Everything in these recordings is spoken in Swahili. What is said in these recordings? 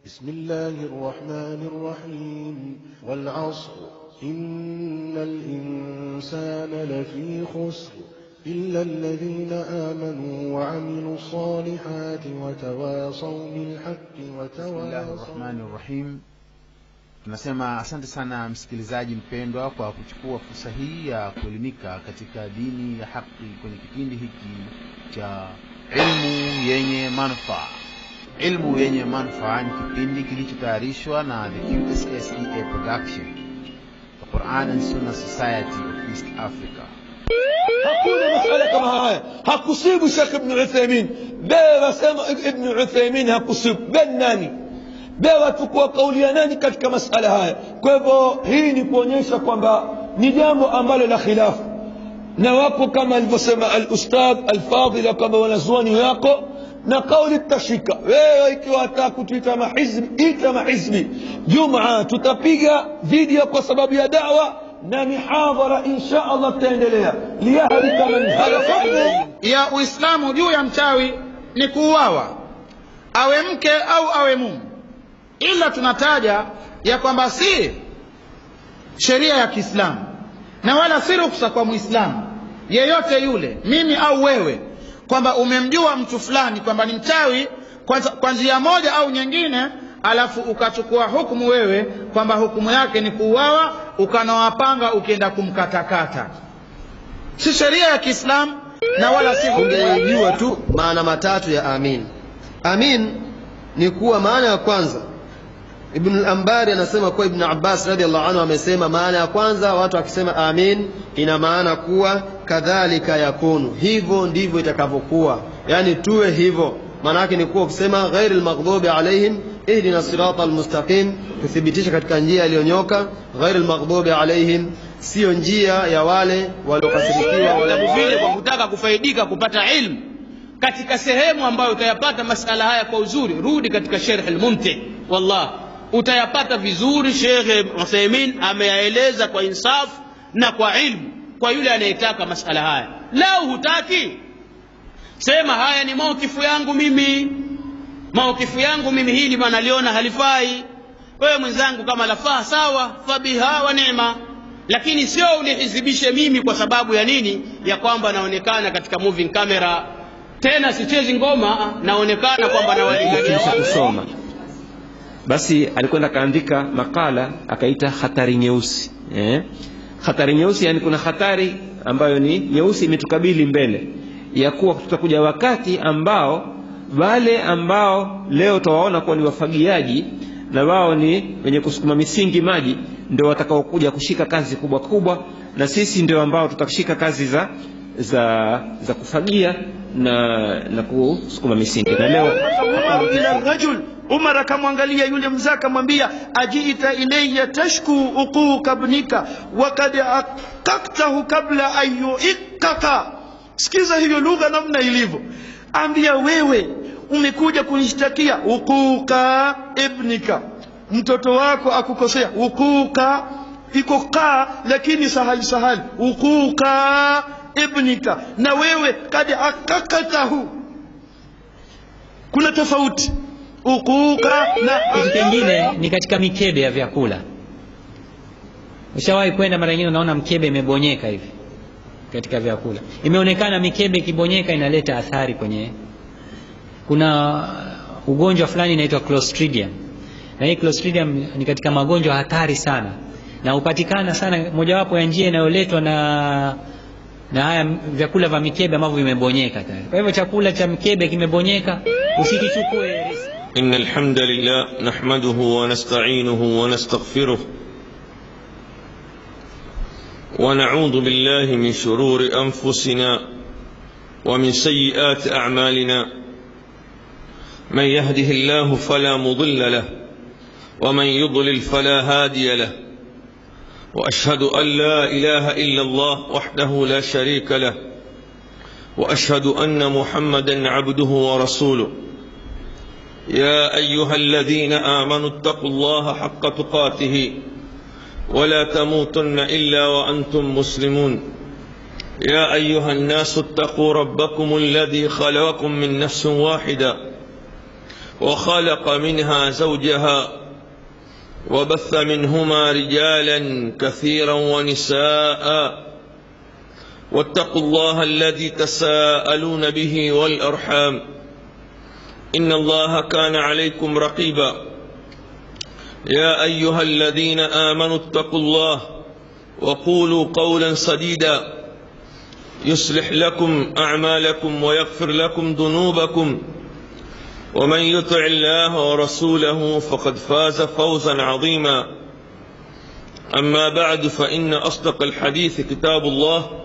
بسم الله الرحمن الرحيم والعصر إن الإنسان لفي خسر إلا الذين آمنوا وعملوا الصالحات وتواصوا بالحق وتواصوا. بسم الله الرحمن الرحيم. Tunasema asante sana msikilizaji mpendwa kwa kuchukua fursa hii ya kuelimika katika dini ya haki kwenye kipindi hiki cha Ilmu Yenye Manufaa. Ilmu Yenye Manufaa ni kipindi kilichotayarishwa na the QSSEA Production, the Quran and Sunnah Society of East Africa. hakuna masala kama haya. Hakusibu Sheikh Ibn Uthaymeen. Bewa sema Ibn Uthaymeen hakusibu. Ben nani? Bewa tukua kauli ya nani katika masala haya? Kwa hivyo hii ni kuonyesha kwamba ni jambo ambalo la khilafu. Na wako kama alivyosema al-ustadh al-fadhila kama wanazuoni wako na kauli tashika. Wewe ikiwa atakutuita mahizbi, ita mahizbi. Jumaa tutapiga video kwa sababu ya da'wa na mihadhara insha Allah tutaendelea. Liyahdika man halaka ya Uislamu juu ya mchawi ni kuuawa, awe mke au awe mume. Ila tunataja ya kwamba si sheria ya Kiislamu na wala si ruhusa kwa Muislamu yeyote yule, mimi au wewe, kwamba umemjua mtu fulani kwamba ni mchawi kwa njia moja au nyingine, alafu ukachukua hukumu wewe kwamba hukumu yake ni kuuawa, ukanawapanga ukienda kumkatakata. Si sheria ya Kiislamu na wala si ungejua tu maana matatu ya amin. Amin ni kuwa maana ya kwanza. Ibn al-Ambari anasema kwa Ibn Abbas radhiallahu anhu amesema maana ya kwanza watu wakisema amin ina maana kuwa kadhalika yakunu, hivyo ndivyo itakavyokuwa, yani tuwe hivyo. Maana yake ni kuwa ukisema ghairil maghdubi alaihim ihdina siratal mustaqim, kuthibitisha katika njia iliyonyoka. Ghairil maghdubi alaihim sio njia ya wale waliokasirikiwa wala vile, kwa kutaka kufaidika kupata ilmu katika sehemu ambayo utayapata masala haya kwa uzuri. Rudi katika Sharh al-Mumti, wallah utayapata vizuri. Sheikh Uthaymeen ameyaeleza kwa insaf na kwa ilmu kwa yule anayetaka masala haya. Lau hutaki, sema haya ni maukifu yangu mimi, maukifu yangu mimi, hili bwana liona halifai. Wewe mwenzangu kama lafaa sawa, fabiha wa neema, lakini sio unihizibishe mimi kwa sababu ya nini? Ya kwamba naonekana katika moving camera, tena sichezi ngoma, naonekana kwamba nawalingania kusoma. Basi alikwenda kaandika makala akaita hatari nyeusi. Hatari nyeusi, yani kuna hatari ambayo ni nyeusi imetukabili mbele, ya kuwa tutakuja wakati ambao wale ambao leo tawaona kuwa ni wafagiaji na wao ni wenye kusukuma misingi maji ndio watakaokuja kushika kazi kubwa kubwa, na sisi ndio ambao tutashika kazi za kufagia na kusukuma misingi. Na leo ila rajul Umar akamwangalia yule mzee akamwambia, ajiita ilayya tashku uquqa ibnika wa kad aqaqtahu qabla an yu'iqqaka. Sikiza hiyo lugha namna ilivyo. Ambia wewe umekuja kunishtakia uquqa ibnika, mtoto wako akukosea. Uquqa iko qa lakini sahali uquqa ibnika, na wewe kad aqaqtahu. Kuna tofauti uquqa na kitu kingine ni katika mikebe ya vyakula. Ushawahi kwenda mara nyingine unaona mkebe imebonyeka hivi katika vyakula. Imeonekana mikebe ikibonyeka inaleta athari kwenye, kuna ugonjwa fulani inaitwa Clostridium. Na hii Clostridium ni katika magonjwa hatari sana na upatikana sana, mojawapo ya njia inayoletwa na haya vyakula vya mikebe ambavyo vimebonyeka tayari. Kwa hivyo chakula cha mkebe kimebonyeka usikichukue risk. إن الحمد لله نحمده ونستعينه ونستغفره ونعوذ بالله من شرور أنفسنا ومن سيئات أعمالنا. من يهده الله فلا مضل له ومن يضلل فلا هادي له. وأشهد أن لا إله إلا الله وحده لا شريك له، وأشهد أن محمدا عبده ورسوله. يا أيها الذين آمنوا اتقوا الله حق تقاته ولا تموتن إلا وأنتم مسلمون. يا أيها الناس اتقوا ربكم الذي خلقكم من نفس واحدة وخلق منها زوجها وبث منهما رجالا كثيرا ونساء واتقوا الله الذي تساءلون به والأرحام إن الله كان عليكم رقيبا يا أيها الذين آمنوا اتقوا الله وقولوا قولا سديدا يصلح لكم أعمالكم ويغفر لكم ذنوبكم ومن يطع الله ورسوله فقد فاز فوزا عظيما أما بعد فإن أصدق الحديث كتاب الله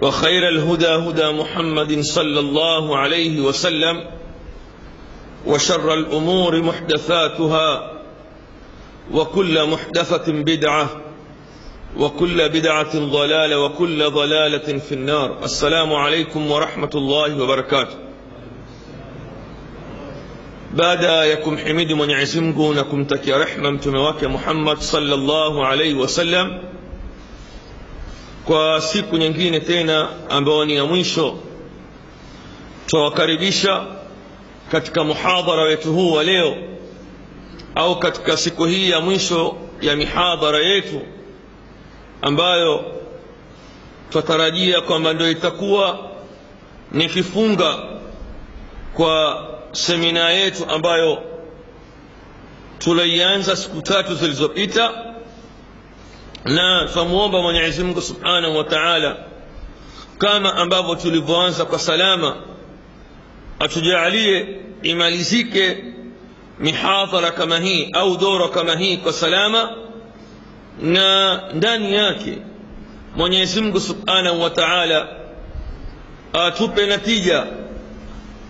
وخير الهدى هدى محمد صلى الله عليه وسلم وشر الأمور محدثاتها وكل محدثة بدعة وكل بدعة ضلالة وكل ضلالة في النار. السلام عليكم ورحمة الله وبركاته. baada ya kumhimidi Mwenyezi Mungu na kumtakia rehema mtume wake Muhammad sallallahu alaihi wasallam, kwa siku nyingine tena ambayo ni ya mwisho, tuwakaribisha katika muhadhara wetu huu wa leo, au katika siku hii ya mwisho ya mihadhara yetu ambayo tutarajia kwamba ndio itakuwa ni kifunga kwa semina yetu ambayo tulianza siku 3 zilizopita, na tumuomba Mwenyezi Mungu Subhanahu wa Ta'ala kama ambavyo tulivyoanza kwa salama atujalie imalizike mihadhara kama hii au dora kama hii kwa salama, na ndani yake Mwenyezi Mungu Subhanahu wa Ta'ala atupe natija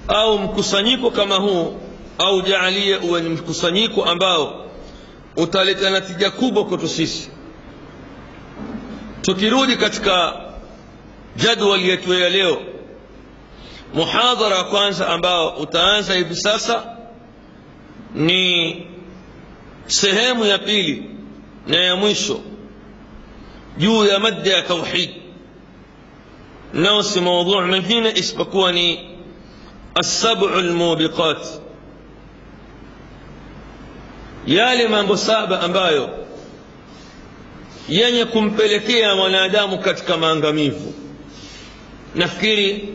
au mkusanyiko kama huu, au jaalie uwe ni mkusanyiko ambao utaleta natija kubwa kwetu sisi. Tukirudi katika jadwali yetu ya leo, muhadhara kwanza ambao utaanza hivi sasa ni sehemu ya pili na ya mwisho juu ya mada ya tauhid, nao si mada mengine isipokuwa ni السبع الموبقات, yale mambo saba ambayo yenye kumpelekea mwanadamu katika maangamivu. Nafikiri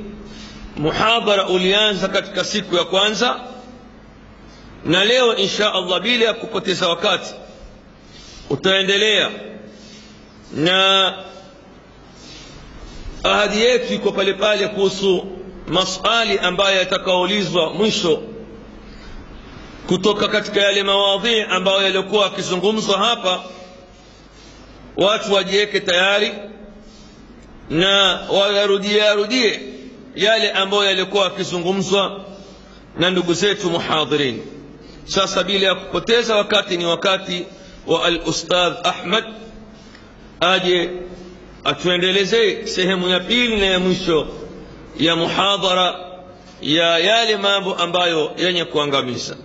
muhadhara ulianza katika siku ya kwanza, na leo insha Allah bila ya kupoteza wakati utaendelea, na ahadi yetu iko pale pale kuhusu maswali ambayo yatakaulizwa mwisho kutoka katika yale mawadhi ambayo yalikuwa yakizungumzwa hapa. Watu wajiweke tayari na warudie yale ambayo yalikuwa yakizungumzwa na ndugu zetu muhadhirin. Sasa bila ya kupoteza wakati, ni wakati wa al-Ustadh Ahmad aje atuendelezee sehemu ya pili na ya mwisho ya muhadhara ya yale mambo ambayo yenye kuangamiza.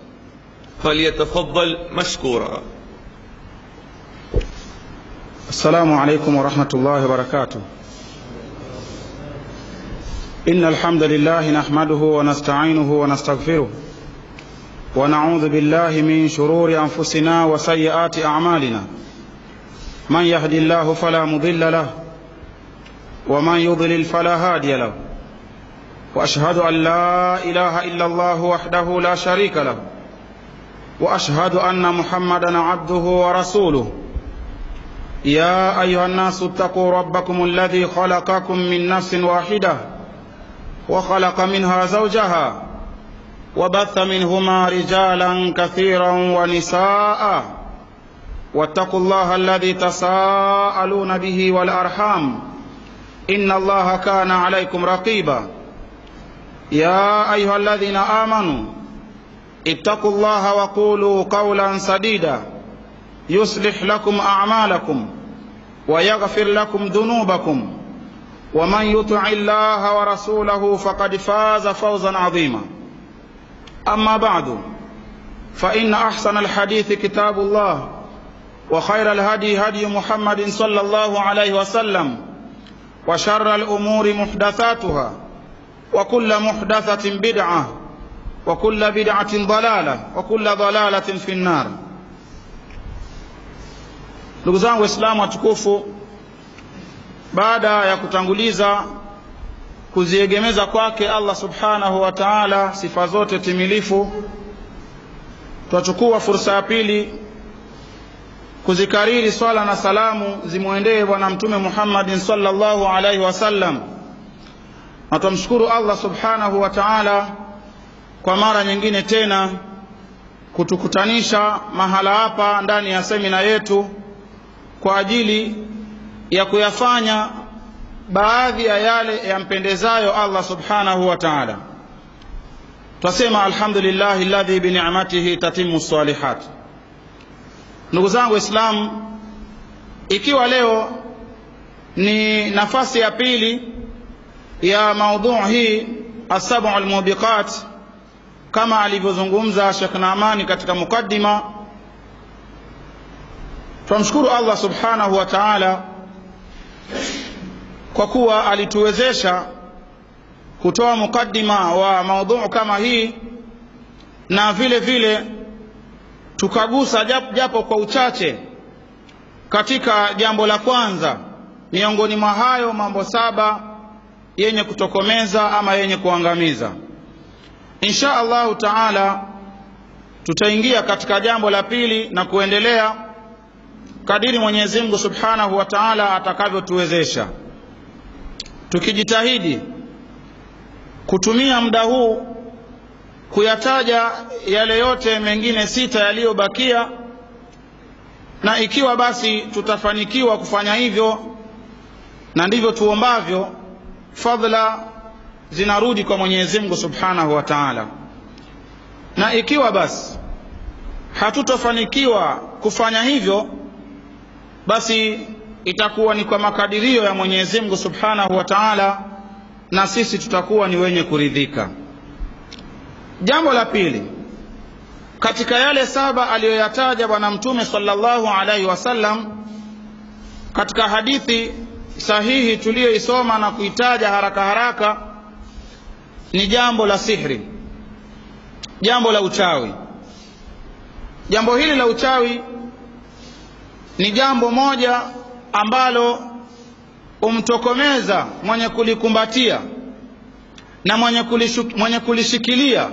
Faliyatafaddal mashkura. Assalamu alaykum wa rahmatullahi wa barakatuh. Innal hamdalillah nahmaduhu wa nasta'inuhu wa nastaghfiruh wa na'udhu billahi min shururi anfusina wa sayyiati a'malina. Man yahdihillahu fala mudilla lahu wa man yudlil fala hadiya lahu. وأشهد أن لا إله إلا الله وحده لا شريك له وأشهد أن محمدا عبده ورسوله. يا أيها الناس اتقوا ربكم الذي خلقكم من نفس واحدة وخلق منها زوجها وبث منهما رجالا كثيرا ونساء واتقوا الله الذي تساءلون به والأرحام إن الله كان عليكم رقيبا. يا أيها الذين آمنوا اتقوا الله وقولوا قولا سديدا يصلح لكم أعمالكم ويغفر لكم ذنوبكم ومن يطع الله ورسوله فقد فاز فوزا عظيما. أما بعد، فإن أحسن الحديث كتاب الله وخير الهدي هدي محمد صلى الله عليه وسلم وشر الأمور محدثاتها وكل محدثة بدعة وكل بدعة ضلالة وكل ضلالة في النار. Ndugu zangu Waislamu watukufu, baada ya kutanguliza kuziegemeza kwake Allah subhanahu wa ta'ala sifa zote timilifu, tutachukua fursa ya pili kuzikariri swala na salamu zimuendee bwana mtume Muhammad sallallahu alaihi wasallam. Na tumshukuru Allah subhanahu wa ta'ala kwa mara nyingine tena kutukutanisha mahala hapa ndani ya semina yetu kwa ajili ya kuyafanya baadhi ya yale yampendezayo Allah subhanahu wa ta'ala. Twasema alhamdulillahi alladhi bi ni'matihi tatimmu salihat. Ndugu zangu Waislamu, ikiwa leo ni nafasi ya pili ya maudhu hii as-sab'u al-mubiqat kama alivyozungumza Sheikh Naamani katika mukaddima, tumshukuru Allah subhanahu wa ta'ala kwa kuwa alituwezesha kutoa mukaddima wa maudhu kama hii, na vile vile tukagusa japo kwa uchache katika jambo la kwanza miongoni mwa hayo mambo 7 yenye kutokomeza ama yenye kuangamiza. Insha Allah taala tutaingia katika jambo la pili na kuendelea kadiri Mwenyezi Mungu subhanahu wa ta'ala atakavyotuwezesha, tukijitahidi kutumia muda huu kuyataja yale yote mengine 6 yaliyobakia, na ikiwa basi tutafanikiwa kufanya hivyo, na ndivyo tuombavyo, fadhila zinarudi kwa Mwenyezi Mungu subhanahu wa ta'ala. Na ikiwa basi hatutofanikiwa kufanya hivyo, basi itakuwa ni kwa makadirio ya Mwenyezi Mungu subhanahu wa ta'ala, na sisi tutakuwa ni wenye kuridhika. Jambo la pili katika yale 7 aliyoyataja bwana mtume sallallahu alaihi wasallam katika hadithi sahihi tuliyoisoma na kuitaja haraka haraka, ni jambo la sihri, jambo la uchawi. Jambo hili la uchawi ni jambo moja ambalo umtokomeza mwenye kulikumbatia na mwenye kulishikilia,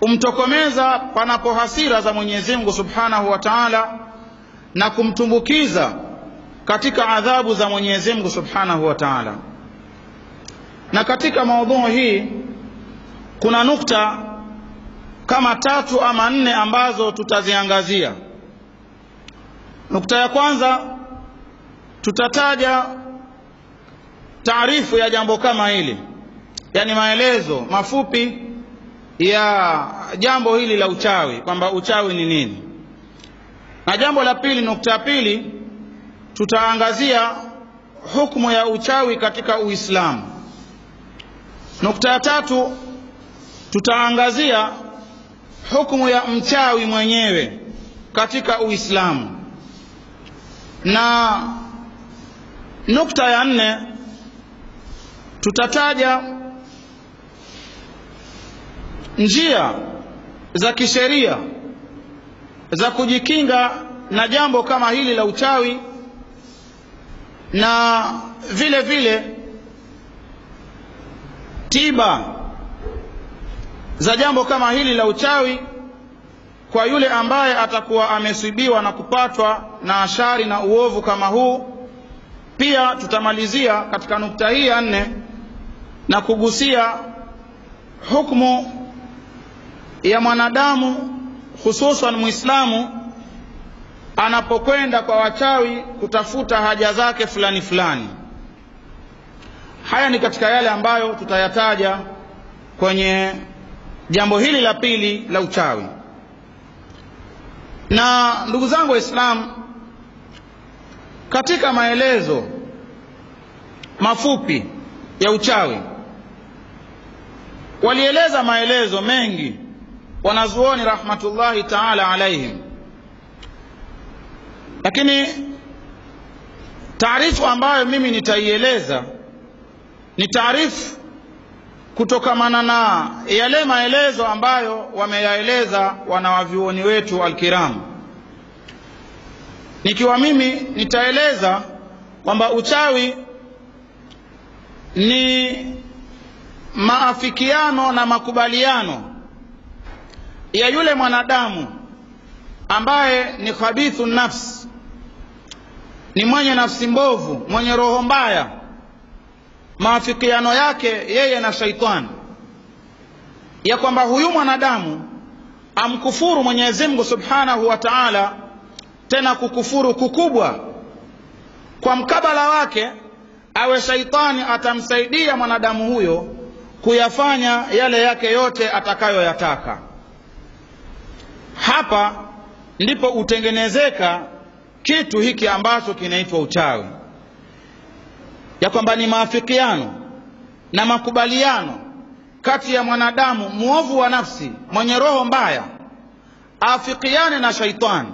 umtokomeza panapo hasira za Mwenyezi Mungu subhanahu wa ta'ala, na kumtumbukiza katika adhabu za Mwenyezi Mungu subhanahu wa ta'ala. Na katika maudhui hii kuna nukta kama 3 ama 4 ambazo tutaziangazia. Nukta ya kwanza, tutataja taarifu ya jambo kama hili, yani maelezo mafupi ya jambo hili la uchawi, kwamba uchawi ni nini. Na jambo la pili, nukta ya pili, tutaangazia hukumu ya uchawi katika Uislamu. Nukta ya 3, tutaangazia hukumu ya mchawi mwenyewe katika Uislamu. Na nukta ya 4, tutataja njia za kisheria za kujikinga na jambo kama hili la uchawi, na vile vile tiba za jambo kama hili la uchawi kwa yule ambaye atakuwa amesibiwa na kupatwa na ashari na uovu kama huu. Pia tutamalizia katika nukta hii ya 4 na kugusia hukumu ya mwanadamu, hususan Muislamu, anapokwenda kwa wachawi kutafuta haja zake fulani fulani. Haya ni katika yale ambayo tutayataja kwenye jambo hili la pili la uchawi. Na ndugu zangu Waislamu, katika maelezo mafupi ya uchawi walieleza maelezo mengi wanazuoni rahmatullahi ta'ala alaihim, lakini taarifu ambayo mimi nitaieleza ni taarifu kutokamana na yale maelezo ambayo wameyaeleza wanawavyuoni wetu alkiram. Nikiwa mimi nitaeleza kwamba uchawi ni maafikiano na makubaliano ya yule mwanadamu ambaye ni khabithu nafs, ni mwenye nafsi mbovu, mwenye roho mbaya, maafikiano yake yeye na shaitani, ya kwamba huyu mwanadamu amkufuru Mwenyezi Mungu Subhanahu wa Ta'ala, tena kukufuru kukubwa. Kwa mkabala wake awe shaitani atamsaidia mwanadamu huyo kuyafanya yale yake yote atakayoyataka. Hapa ndipo utengenezeka kitu hiki ambacho kinaitwa uchawi, ya kwamba ni maafikiano na makubaliano kati ya mwanadamu muovu wa nafsi, mwenye roho mbaya, afikiane na shaitani,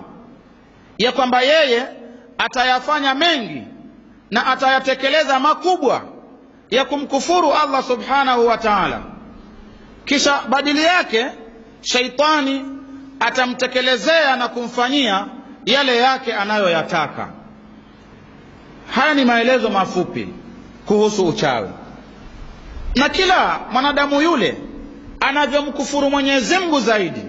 ya kwamba yeye atayafanya mengi na atayatekeleza makubwa ya kumkufuru Allah Subhanahu wa Ta'ala, kisha badili yake shaitani atamtekelezea na kumfanyia yale yake anayoyataka. Haya ni maelezo mafupi kuhusu uchawi. Na kila mwanadamu yule anavyomkufuru Mwenyezi Mungu zaidi,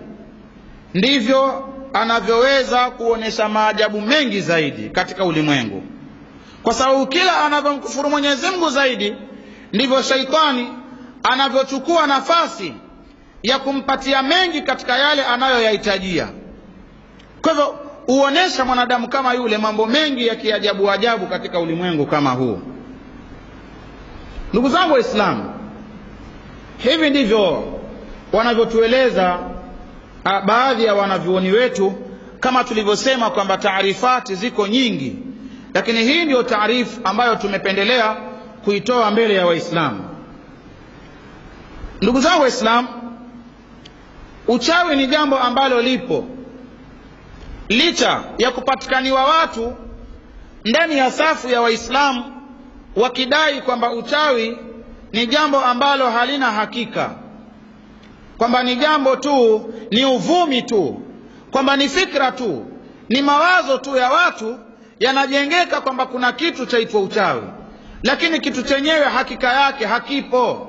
ndivyo anavyoweza kuonesha maajabu mengi zaidi katika ulimwengu. Kwa sababu kila anavyomkufuru Mwenyezi Mungu zaidi, ndivyo shaitani anavyochukua nafasi ya kumpatia mengi katika yale anayoyahitajia. Kwa hivyo uonesha mwanadamu kama yule mambo mengi ya kiajabu ajabu katika ulimwengu kama huu. Ndugu zangu Waislamu, hivi ndivyo wanavyotueleza baadhi ya wanavyuoni wetu, kama tulivyosema kwamba taarifati ziko nyingi, lakini hii ndio taarifu ambayo tumependelea kuitoa mbele ya Waislamu. Ndugu zangu Waislamu, uchawi ni jambo ambalo lipo, licha ya kupatikaniwa watu ndani ya safu ya Waislamu wakidai kwamba uchawi ni jambo ambalo halina hakika, kwamba ni jambo tu, ni uvumi tu, kwamba ni fikra tu, ni mawazo tu ya watu yanajengeka kwamba kuna kitu chaitwa uchawi, lakini kitu chenyewe hakika yake hakipo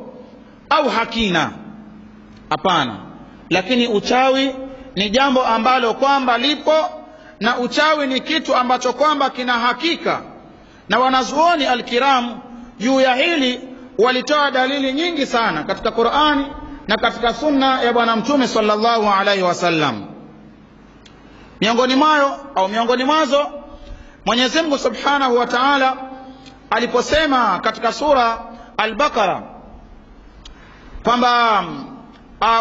au hakina. Hapana, lakini uchawi ni jambo ambalo kwamba lipo, na uchawi ni kitu ambacho kwamba kina hakika. Na wanazuoni alkiram juu ya hili walitoa dalili nyingi sana katika Qur'ani na katika sunna ya Bwana Mtume sallallahu alaihi wasallam. Miongoni mwazo Mwenyezi Mungu Subhanahu wa Ta'ala aliposema katika sura Al-Baqara kwamba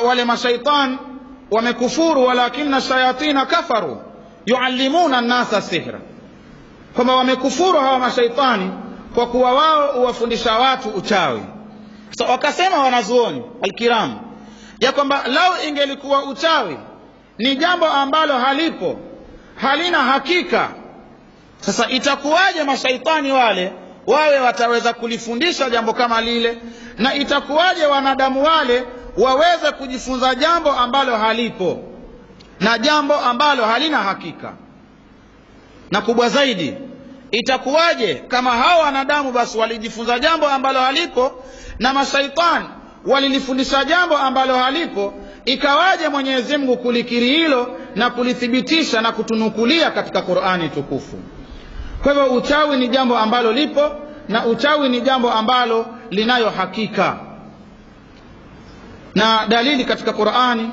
wale mashaitan wamekufuru, walakinna shayatina kafaru yuallimuna an-nasa sihra, kwamba wamekufuru hawa mashaitani kwa kuwa wao huwafundisha watu uchawi. So wakasema wanazuoni alkiram ya kwamba lau ingelikuwa uchawi ni jambo ambalo halipo, halina hakika, sasa itakuwaje mashaitani wale wawe wataweza kulifundisha jambo kama lile, na itakuwaje wanadamu wale waweze kujifunza jambo ambalo halipo na jambo ambalo halina hakika? Na kubwa zaidi, itakuwaje kama hao wanadamu basi walijifunza jambo ambalo halipo na mashaitani walilifundisha jambo ambalo halipo, ikawaje Mwenyezi Mungu kulikiri hilo na kulithibitisha na kutunukulia katika Qur'ani tukufu? Kwa hivyo uchawi ni jambo ambalo lipo, na uchawi ni jambo ambalo linayo hakika, na dalili katika Qur'ani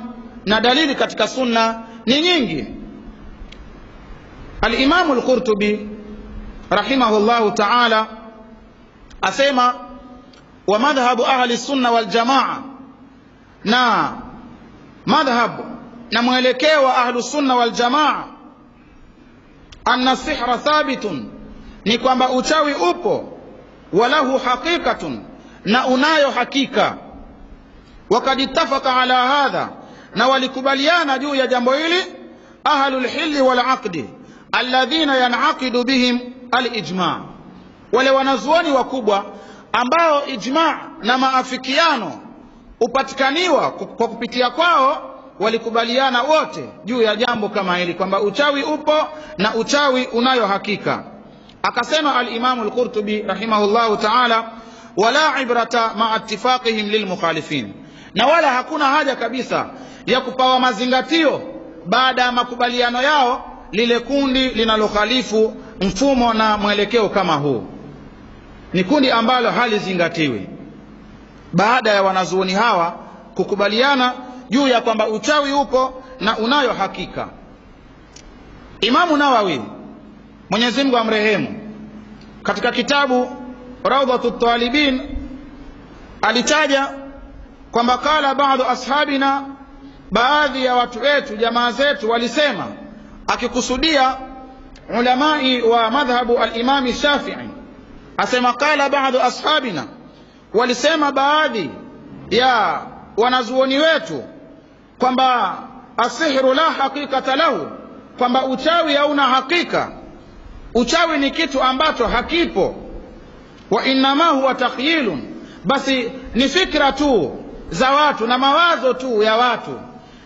na dalili katika sunna ni nyingi. Al-Imam Al-Qurtubi rahimahullahu ta'ala asema, wa madhhabu ahli sunna wal jamaa, na madhhab na mwelekeo wa ahli sunna wal jamaa, anna sihra thabitun, ni kwamba uchawi upo, walahu haqiqatun, na unayo hakika. Wakad ittafaqa ala hadha, na walikubaliana juu ya jambo hili ahlul hilli wal aqdi alladhina yanaqidu bihim al-ijma', wale wanazuoni wakubwa ambao ijma' na maafikiano upatikaniwa kwa kupitia kwao, walikubaliana wote juu ya jambo kama hili kwamba uchawi upo na uchawi unayo hakika. Akasema al-Imam al-Qurtubi rahimahullahu ta'ala, wala ibrata ma'a ittifaqihim lilmukhalifin, na wala hakuna haja kabisa ya kupawa mazingatio baada ya makubaliano yao lile kundi linalokhalifu mfumo na mwelekeo kama huu. Ni kundi ambalo halizingatiwi baada ya wanazuoni hawa kukubaliana juu ya kwamba uchawi upo na unayo hakika. Imamu Nawawi, Mwenyezi Mungu amrehemu, katika kitabu Rawdatut Talibin alitaja kwamba kala baadhi ashabina, baadhi ya watu wetu, jamaa zetu walisema, akikusudia ulamai wa madhhabu al-Imam Shafi'i, asema kala baadhi ashabina, walisema baadhi ya wanazuoni wetu kwamba asihru la hakikata lahu, kwamba uchawi hauna hakika, uchawi ni kitu ambacho hakipo. Wa innama huwa takhyilun, basi ni fikra tu za watu na mawazo tu ya watu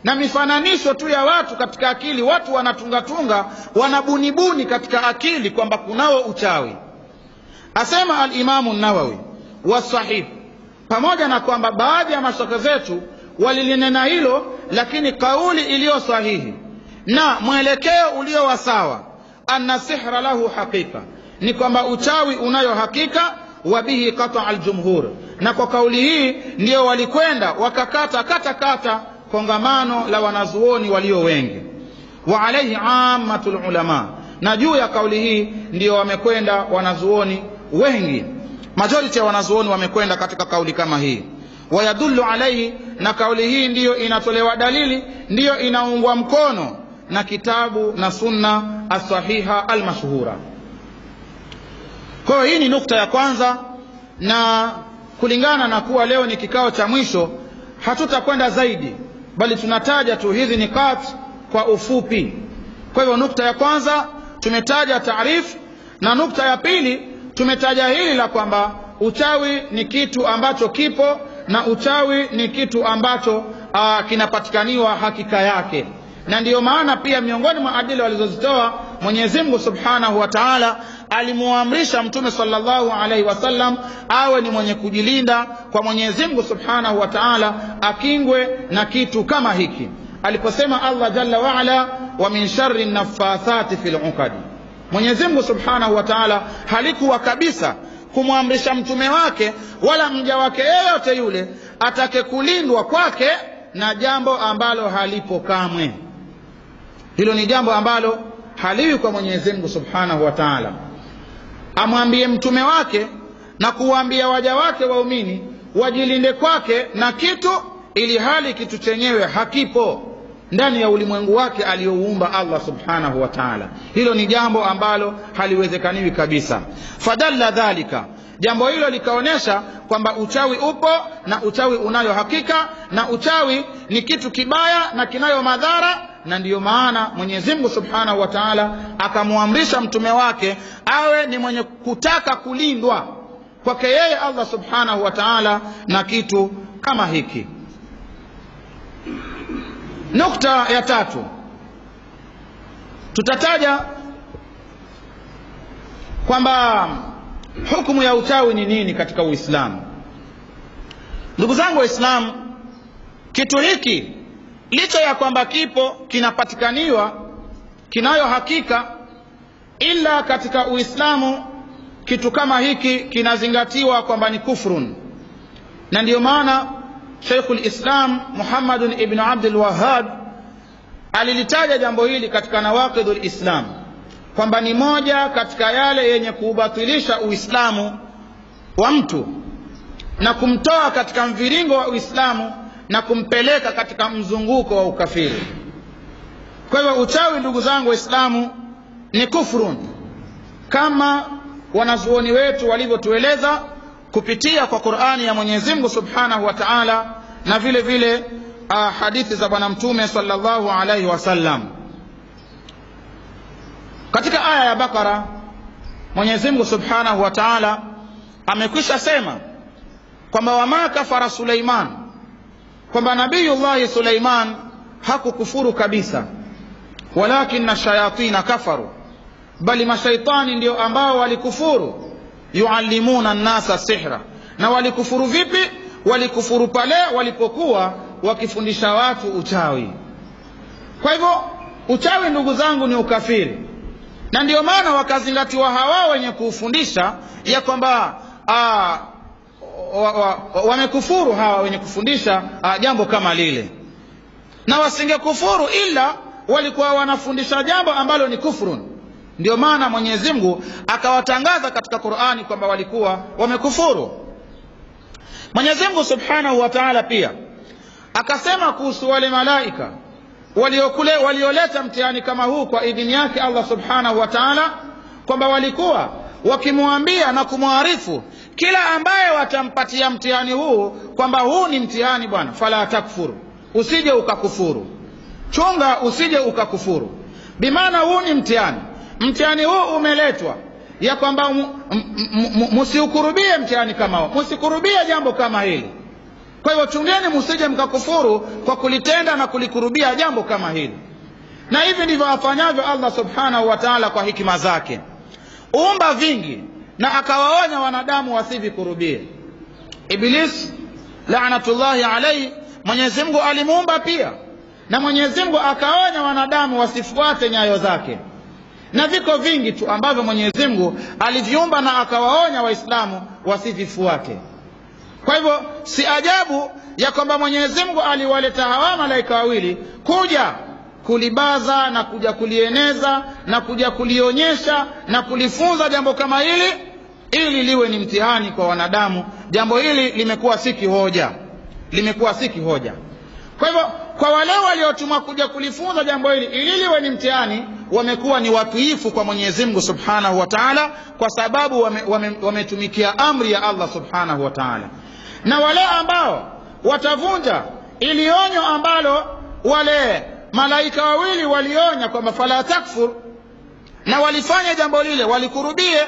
na mifananisho tu ya watu katika akili. Watu wanatungatunga, wanabunibuni katika akili kwamba kunao uchawi. Asema al-Imamu Nawawi, wasahih, pamoja na kwamba baadhi ya mashaka zetu walilinena hilo, lakini kauli iliyo sahihi na mwelekeo ulio wasawa, anna sihra lahu hakika, ni kwamba uchawi unayo hakika. Wa bihi qata al-jumhur, na kwa kauli hii ndio walikwenda wakakata kongamano la wanazuoni walio wengi. Wa alayhi ammatul ulama, na juu ya kauli hii ndio wamekwenda wanazuoni wengi, majority ya wanazuoni wamekwenda katika kauli kama hii. Wayadullu alayhi, na kauli hii ndiyo inatolewa dalili, ndiyo inaungwa mkono na kitabu na sunna as-sahiha al-mashhura. Kwa hii ni nukta ya kwanza, na kulingana na kuwa leo ni kikao cha mwisho, hatutakwenda zaidi, bali tunataja tu hizi nikat kwa ufupi. Kwa hivyo nukta ya kwanza tumetaja taarifu, na nukta ya pili tumetaja hili la kwamba uchawi ni kitu ambacho kipo na uchawi ni kitu ambacho kinapatikaniwa hakika yake. Na ndiyo maana pia miongoni mwa adili walizozitoa Mwenyezi Mungu Subhanahu wa Ta'ala, alimuamrisha Mtume sallallahu alaihi wasallam awe ni mwenye kujilinda kwa Mwenyezi Mungu Subhanahu wa Ta'ala, akingwe na kitu kama hiki. Aliposema Allah Jalla wa Ala, wa min sharri naffathati fil uqad, Mwenyezi Mungu Subhanahu wa Ta'ala halikuwa kabisa kumwamrisha mtume wake wala mja wake yeyote yule atake kulindwa kwake na jambo ambalo halipo kamwe. Hilo ni jambo ambalo haliwi kwa Mwenyezi Mungu Subhanahu wa Ta'ala. Amwambie mtume wake na kuwaambia waja wake waumini wajilinde kwake na kitu, ili hali kitu chenyewe hakipo ndani ya ulimwengu wake aliyouumba Allah Subhanahu wa Ta'ala. Hilo ni jambo ambalo haliwezekaniwi kabisa. Fadalla dhalika, jambo hilo likaonesha kwamba uchawi upo na uchawi unayo hakika, na uchawi ni kitu kibaya na kinayo madhara. Na ndiyo maana Mwenyezi Mungu Subhanahu wa Ta'ala akamuamrisha mtume wake awe ni mwenye kutaka kulindwa kwake yeye Allah Subhanahu wa Ta'ala na kitu kama hiki. Nukta ya tatu, tutataja kwamba hukumu ya uchawi ni nini katika Uislamu. Ndugu zangu Waislamu, kitu hiki licha ya kwamba kipo, kinapatikaniwa, kinayo hakika, ila katika Uislamu kitu kama hiki kinazingatiwa kwamba ni kufrun. Na ndiyo maana Sheikhul Islam Muhammad ibn Abdul Wahhab alilitaja jambo hili katika Nawaqidul Islam kwamba ni moja katika yale yenye kuubatilisha Uislamu wa mtu na kumtoa katika mviringo wa Uislamu na kumpeleka katika mzunguko wa ukafiri. Kwa hivyo uchawi, ndugu zangu Waislamu, ni kufrun kama wanazuoni wetu walivyotueleza kupitia kwa Qur'ani ya Mwenyezi Mungu Subhanahu wa Ta'ala na vile vile hadithi za Bwana Mtume sallallahu alaihi wasallam. Katika aya ya Bakara Mwenyezi Mungu Subhanahu wa Ta'ala amekwisha sema kwamba wama kafara Suleiman kwamba Nabiyullah Suleiman hakukufuru kabisa, walakin shayatina kafaru, bali mashaitani ndio ambao walikufuru. Yuallimuna an-nasa sihra, na walikufuru vipi? Walikufuru pale walipokuwa wakifundisha watu uchawi. Kwa hivyo uchawi ndugu zangu ni ukafiri, na ndio maana wakazingatiwa hawa wenye kufundisha ya kwamba wamekufuru hawa wenye kufundisha jambo kama lile, na wasingekufuru ila walikuwa wanafundisha jambo ambalo ni kufrun. Ndio maana Mwenyezi Mungu akawatangaza katika Qur'ani kwamba walikuwa wamekufuru. Mwenyezi Mungu Subhanahu wa Ta'ala pia akasema kuhusu wale malaika walioleta mtihani kama huu kwa idhini yake Allah Subhanahu wa Ta'ala, kwamba walikuwa wakimwambia na kumwarifu kila ambaye watampatia mtihani huu kwamba huu ni mtihani bwana, fala takfuru, usije ukakufuru, chunga usije ukakufuru. Bimaana huu ni mtihani, mtihani huu umeletwa ya kwamba msiukurubie mtihani kama huu, msikurubie jambo kama hili. Kwa hivyo chungeni msije mkakufuru kwa kulitenda na kulikurubia jambo kama hili. Na hivi ndivyo afanyavyo Allah Subhanahu wa Ta'ala kwa hikima zake. Umba vingi na akawaonya wanadamu wasivikurubie. Iblis la'natullahi alayhi, Mwenyezi Mungu alimuumba pia, na Mwenyezi Mungu akaonya wanadamu wasifuate nyayo zake. Na viko vingi tu ambavyo Mwenyezi Mungu aliviumba na akawaonya Waislamu wasivifuate. Kwa hivyo si ajabu ya kwamba Mwenyezi Mungu aliwaleta hawa malaika wawili kuja kulibaza na kuja kulieneza na kuja kulionyesha na kulifunza jambo kama hili, ili liwe ni mtihani kwa wanadamu. Jambo hili limekuwa si kihoja, limekuwa si kihoja. Kwa hivyo kwa wale waliotumwa kuja kulifunza jambo hili ili liwe ni mtihani, wamekuwa ni watiifu kwa Mwenyezi Mungu Subhanahu wa Ta'ala, kwa sababu wametumikia amri ya Allah Subhanahu wa Ta'ala. Na wale ambao watavunja ilionyo ambalo wale malaika wawili walionya kwamba fala takfur, na walifanya jambo lile, walikurubie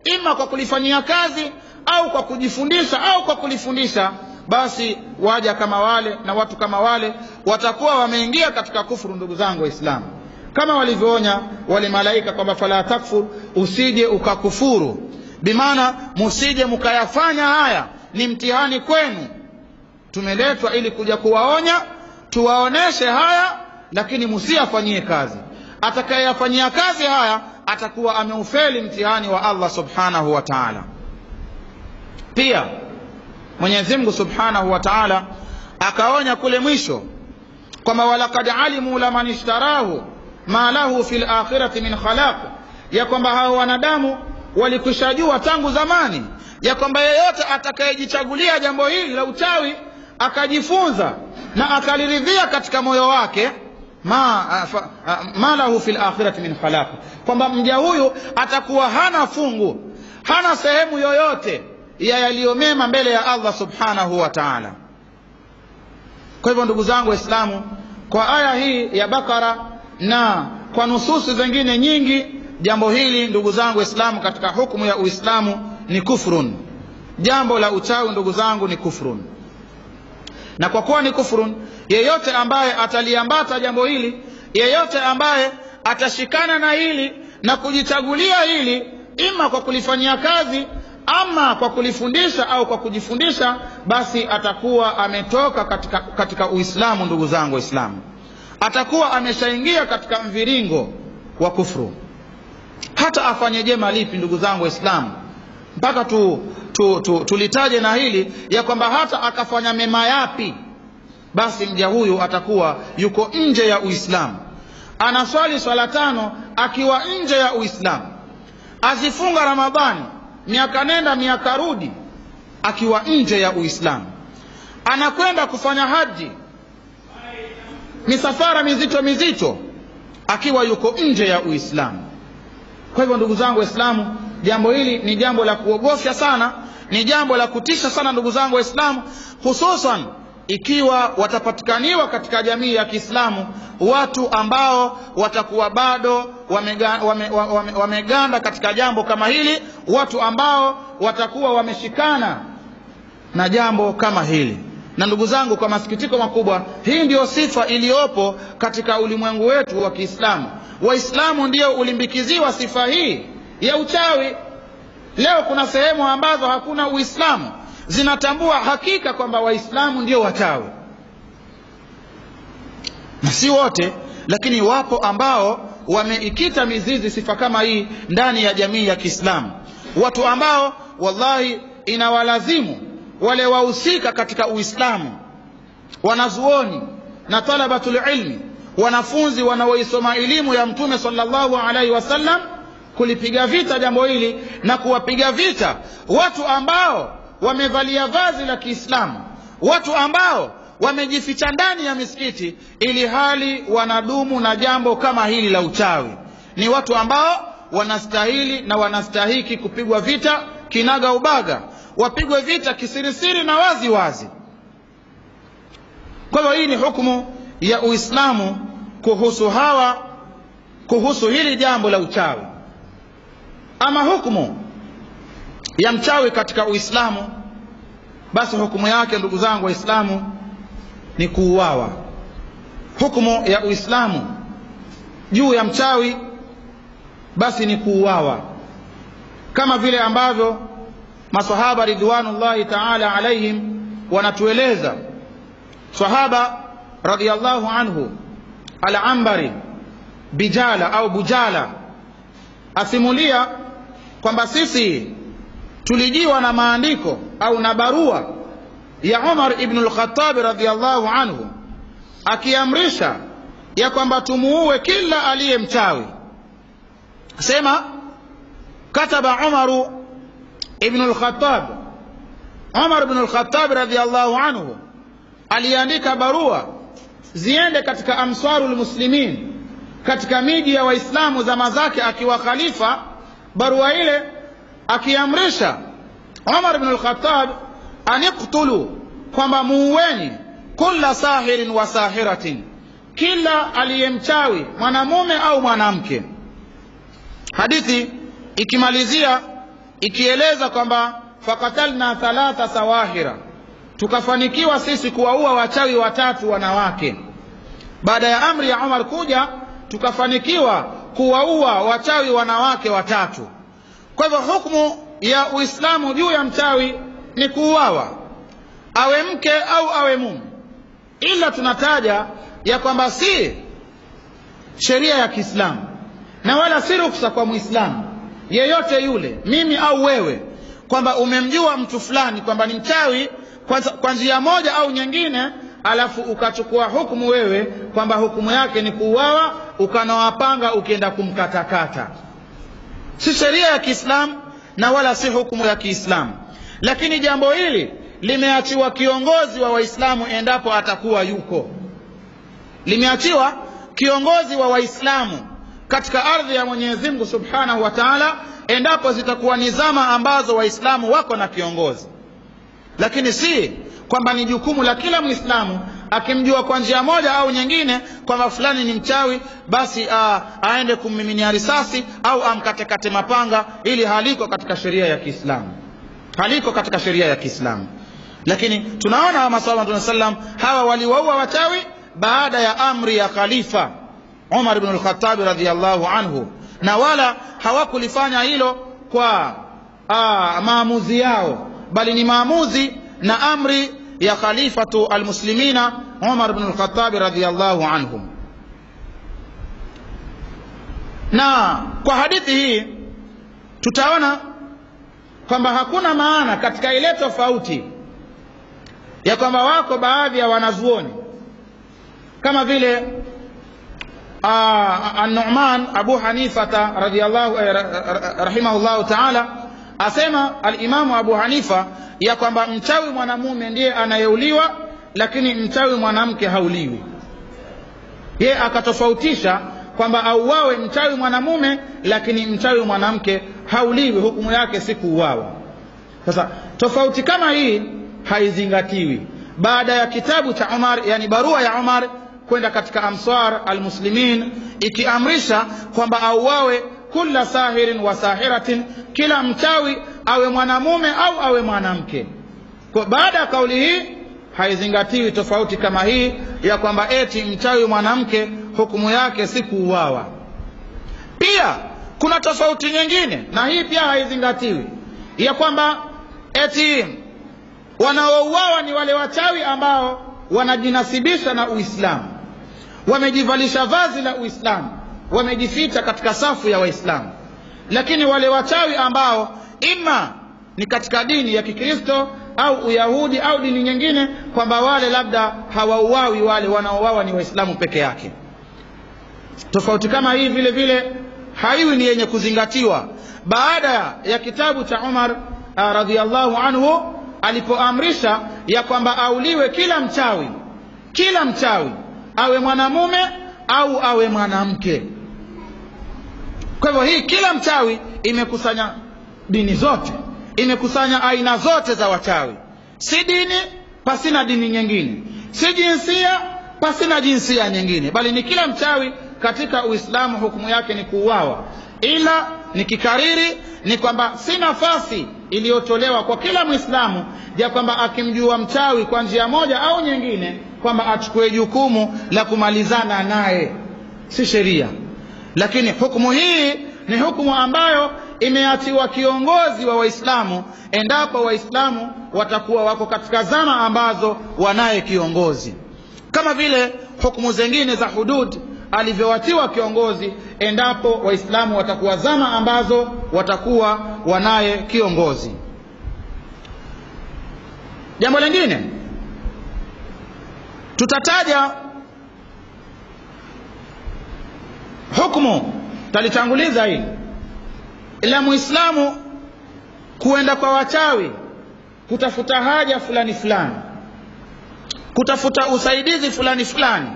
ima kwa kulifanyia kazi au kwa kujifundisha au kwa kulifundisha, basi waja kama wale na watu kama wale watakuwa wameingia katika kufuru, ndugu zangu Waislamu, kama walivyoonya wale malaika kwamba fala takfur, usije ukakufuru. Bimaana musije mkayafanya haya, ni mtihani kwenu. Tumeletwa ili kuja kuwaonya, tuwaoneshe haya, lakini msiyafanyie kazi. Atakayeyafanyia kazi haya atakuwa ameufeli mtihani wa Allah Subhanahu wa Ta'ala. Pia Mwenyezi Mungu Subhanahu wa Ta'ala akaonya kule mwisho kwamba walaqad alimu laman ishtarahu ma lahu fil akhirati min khalaq, ya kwamba hao wanadamu walikushajua tangu zamani ya kwamba yeyote atakayejichagulia jambo hili la uchawi akajifunza na akaliridhia katika moyo wake, ma lahu fil akhirati min khalaq, kwamba mja huyu atakuwa hana fungu, hana sehemu yoyote ya yaliyomema mbele ya Allah Subhanahu wa Ta'ala. Kwa hivyo ndugu zangu Waislamu, kwa aya hii ya Bakara na kwa nususi zingine nyingi, jambo hili ndugu zangu Waislamu katika hukumu ya Uislamu ni kufrun. Jambo la uchawi ndugu zangu ni kufrun, na kwa kuwa ni kufrun, yeyote ambaye ataliambata jambo hili, yeyote ambaye atashikana na hili na kujichagulia hili, ima kwa kulifanyia kazi ama kwa kulifundisha au kwa kujifundisha, basi atakuwa ametoka katika Uislamu. Ndugu zangu Waislamu, atakuwa ameshaingia katika mviringo wa kufru, hata afanye jema lipi ndugu zangu Waislamu, mpaka tulitaje na hili ya kwamba hata akafanya mema yapi, basi mja huyu atakuwa yuko nje ya Uislamu. Anaswali swala 5 akiwa nje ya Uislamu, azifunga Ramadhani miaka nenda miaka rudi akiwa nje ya Uislamu, anakwenda kufanya haji, misafara mizito mizito, akiwa yuko nje ya Uislamu. Kwa hivyo ndugu zangu Waislamu, jambo hili ni jambo la kuogofya sana, ni jambo la kutisha sana ndugu zangu Waislamu, hususan ikiwa watapatikaniwa katika jamii ya Kiislamu watu ambao watakuwa bado wameganda katika jambo kama hili, watu ambao watakuwa wameshikana na jambo kama hili. Na ndugu zangu, kwa masikitiko makubwa, hii ndiyo sifa iliyopo katika ulimwengu wetu wa Kiislamu. Waislamu ndio ulimbikiziwa sifa hii ya uchawi. Leo kuna sehemu ambazo hakuna Uislamu zinatambua hakika kwamba Waislamu ndio wachawi, na si wote, lakini wapo ambao wameikita mizizi sifa kama hii ndani ya jamii ya Kiislamu, watu ambao wallahi inawalazimu wale wahusika katika Uislamu, wanazuoni na talabatul ilmi, wanafunzi wanaoisoma elimu ya Mtume sallallahu alaihi wasallam, kulipiga vita jambo hili na kuwapiga vita watu ambao wamevalia vazi la Kiislamu, watu ambao wamejificha ndani ya misikiti ili hali wanadumu na jambo kama hili la uchawi. Ni watu ambao wanastahili na wanastahiki kupigwa vita kinaga ubaga, wapigwe vita kisirisiri na wazi wazi. Kwa hivyo hii ni hukumu ya Uislamu kuhusu hili jambo la uchawi. Ama hukumu ya mchawi katika Uislamu, basi hukumu yake ndugu zangu Waislamu ni kuuawa. Hukumu ya Uislamu juu ya mchawi basi ni kuuawa, kama vile ambavyo maswahaba ridwanullahi ta'ala alaihim wanatueleza. Sahaba radiyallahu anhu al-Ambari Bijala au Bujala asimulia kwamba sisi tulijiwa na maandiko au na barua ya Umar ibn al-Khattab radiyallahu anhu akiamrisha ya kwamba tumuue kila aliye mchawi. Sema kataba Umar ibn al-Khattab, Umar ibn al-Khattab radiyallahu anhu aliandika barua ziende katika amswarul muslimin, katika miji ya Waislamu zama zake akiwa khalifa. Barua ile akiamrisha Umar ibn al-Khattab aniqtulu, kwamba muueni kulla sahirin wa sahiratin, kila aliyemchawi mwanamume au mwanamke. Hadithi ikimalizia ikieleza kwamba fakatalna thalatha sawahira, tukafanikiwa sisi kuwaua wachawi 3 wanawake. Baada ya amri ya Umar kuja, tukafanikiwa kuwaua wachawi wanawake 3. Kwa hivyo hukumu ya Uislamu juu ya mchawi ni kuuawa, awe mke au awe mume, ila tunataja ya kwamba si sheria ya Kiislamu na wala si ruksa kwa Muislamu yeyote yule, mimi au wewe, kwamba umemjua mtu fulani kwamba ni mchawi kwa njia moja au nyingine, alafu ukachukua hukumu wewe kwamba hukumu yake ni kuuawa, ukanawapanga ukienda kumkatakata. Si sheria ya Kiislamu na wala si hukumu ya Kiislamu. Lakini jambo hili limeachiwa kiongozi wa Waislamu endapo atakuwa yuko. Limeachiwa kiongozi wa Waislamu katika ardhi ya Mwenyezi Mungu Subhanahu wa Ta'ala endapo zitakuwa ni zama ambazo Waislamu wako na kiongozi. Lakini si kwamba ni jukumu la kila Muislamu akimjua kwa njia moja au nyingine kwamba fulani ni mchawi, basi aende kummiminia risasi au amkatekate mapanga. Ili haliko katika sheria ya Kiislamu, haliko katika sheria ya Kiislamu. Lakini tunaona maswahaba wa sallam hawa waliwaua wachawi baada ya amri ya khalifa Umar ibn al-Khattab radhiyallahu anhu, na wala hawakulifanya hilo kwa maamuzi yao, bali ni maamuzi na amri ya khalifatu almuslimina Umar ibn al-Khattab radhiyallahu anhu. Na kwa hadithi hii tutaona kwamba hakuna maana katika ile tofauti ya kwamba wako baadhi ya wanazuoni kama vile An-Nu'man Abu Hanifa radhiyallahu rahimahullahu ta'ala asema al-Imamu Abu Hanifa ya kwamba mchawi mwanamume ndiye anayeuliwa, lakini mchawi mwanamke hauliwi. Yeye akatofautisha kwamba auawe mchawi mwanamume, lakini mchawi mwanamke hauliwi, hukumu yake si kuuawa. Sasa tofauti kama hii haizingatiwi baada ya kitabu cha Umar, yani barua ya Umar kwenda katika amsar almuslimin ikiamrisha kwamba auawe kulla sahirin wa sahiratin, kila mchawi awe mwanamume au awe mwanamke. Kwa baada ya kauli hii haizingatiwi tofauti kama hii ya kwamba eti mchawi mwanamke hukumu yake si kuuawa. Pia kuna tofauti nyingine, na hii pia haizingatiwi, ya kwamba eti wanaouawa ni wale wachawi ambao wanajinasibisha na Uislamu, wamejivalisha vazi la Uislamu, wamejificha katika safu ya Waislamu. Lakini wale wachawi ambao ima ni katika dini ya Kikristo au Uyahudi au dini nyingine, kwamba wale labda hawauawi, wale wanaouawa ni Waislamu peke yake. Tofauti kama hii vile vile haiwi ni yenye kuzingatiwa baada ya kitabu cha Umar radhiallahu anhu alipoamrisha ya kwamba auliwe kila mchawi awe mwanamume au awe mwanamke. Kwa hivyo hii kila mchawi imekusanya dini zote, imekusanya aina zote za wachawi, si dini pasina dini nyingine, si jinsia pasina jinsia nyingine, bali ni kila mchawi katika Uislamu hukumu yake ni kuuawa. Ila nikikariri ni kwamba si nafasi iliyotolewa kwa kila Muislamu ya kwamba akimjua mchawi kwa njia moja au nyingine kwamba achukue jukumu la kumalizana naye, si sheria. Lakini hukumu hii ni hukumu ambayo imeachiwa kiongozi wa Waislamu endapo Waislamu watakuwa wako katika zama ambazo wanaye kiongozi, kama vile hukumu zingine za hudud alivyoatiwa kiongozi endapo Waislamu watakuwa zama ambazo watakuwa wanaye kiongozi. Jambo lingine tutataja hukumu, talitanguliza hili, ila Muislamu kuenda kwa wachawi kutafuta haja fulani fulani, kutafuta usaidizi fulani fulani,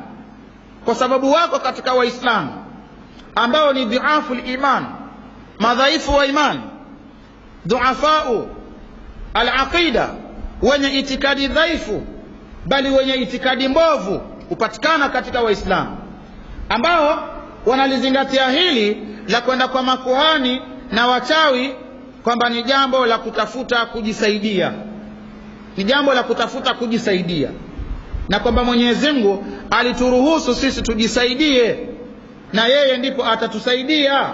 kwa sababu wako katika Waislamu ambao ni dhuafu iman, madhaifu wa imani, dhuafau al-aqida, wenye itikadi dhaifu bali wenye itikadi mbovu hupatikana katika Waislamu, ambao wanalizingatia hili la kwenda kwa makuhani na wachawi kwamba ni jambo la kutafuta kujisaidia, ni jambo la kutafuta kujisaidia, na kwamba Mwenyezi Mungu alituruhusu sisi tujisaidie na yeye ndipo atatusaidia.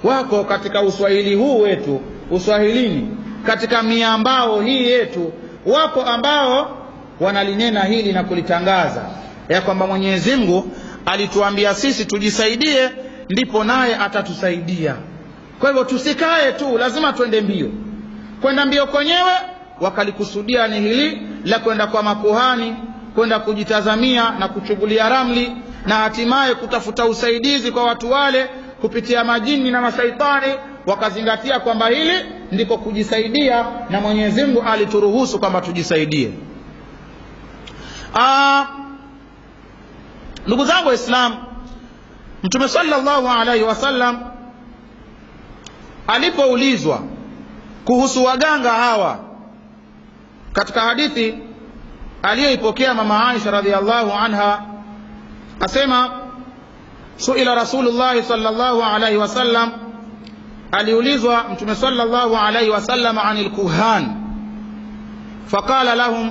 Wako katika uswahili huu wetu, uswahilini, katika miambao hii yetu, wako ambao wanalinena hili na kulitangaza ya kwamba Mwenyezi Mungu alituambia sisi tujisaidie ndipo naye atatusaidia. Kwa hivyo tusikae tu, lazima tuende mbio. Kwenda mbio kwenyewe wakalikusudia ni hili la kwenda kwa makuhani, kwenda kujitazamia na kuchugulia ramli, na hatimaye kutafuta usaidizi kwa watu wale kupitia majini na mashaitani, wakazingatia kwamba hili ndiko kujisaidia, na Mwenyezi Mungu alituruhusu kwamba tujisaidie. Ndugu zangu Waislamu, Mtume sallallahu alaihi wasallam alipoulizwa kuhusu waganga hawa, katika hadithi aliyoipokea mama Aisha radhiallahu anha asema, suila Rasulullah sallallahu alaihi wasallam, aliulizwa Mtume sallallahu alaihi wasallam anil kuhan, faqala lahum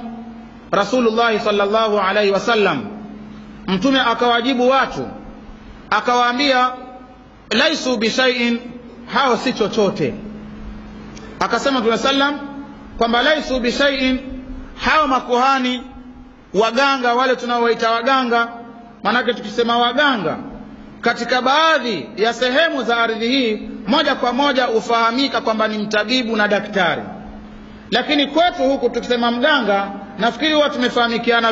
Rasulullah sallallahu alaihi wasallam, Mtume akawajibu watu akawaambia, laisu bishai'in, hao si chochote. Akasema Mtume sallam kwamba laisu bishai'in, hao makuhani waganga wale tunaowaita waganga, manake tukisema waganga katika baadhi ya sehemu za ardhi hii moja kwa moja ufahamika kwamba ni mtabibu na daktari, lakini kwetu huku tukisema mganga nafikiri huwa tumefahamikiana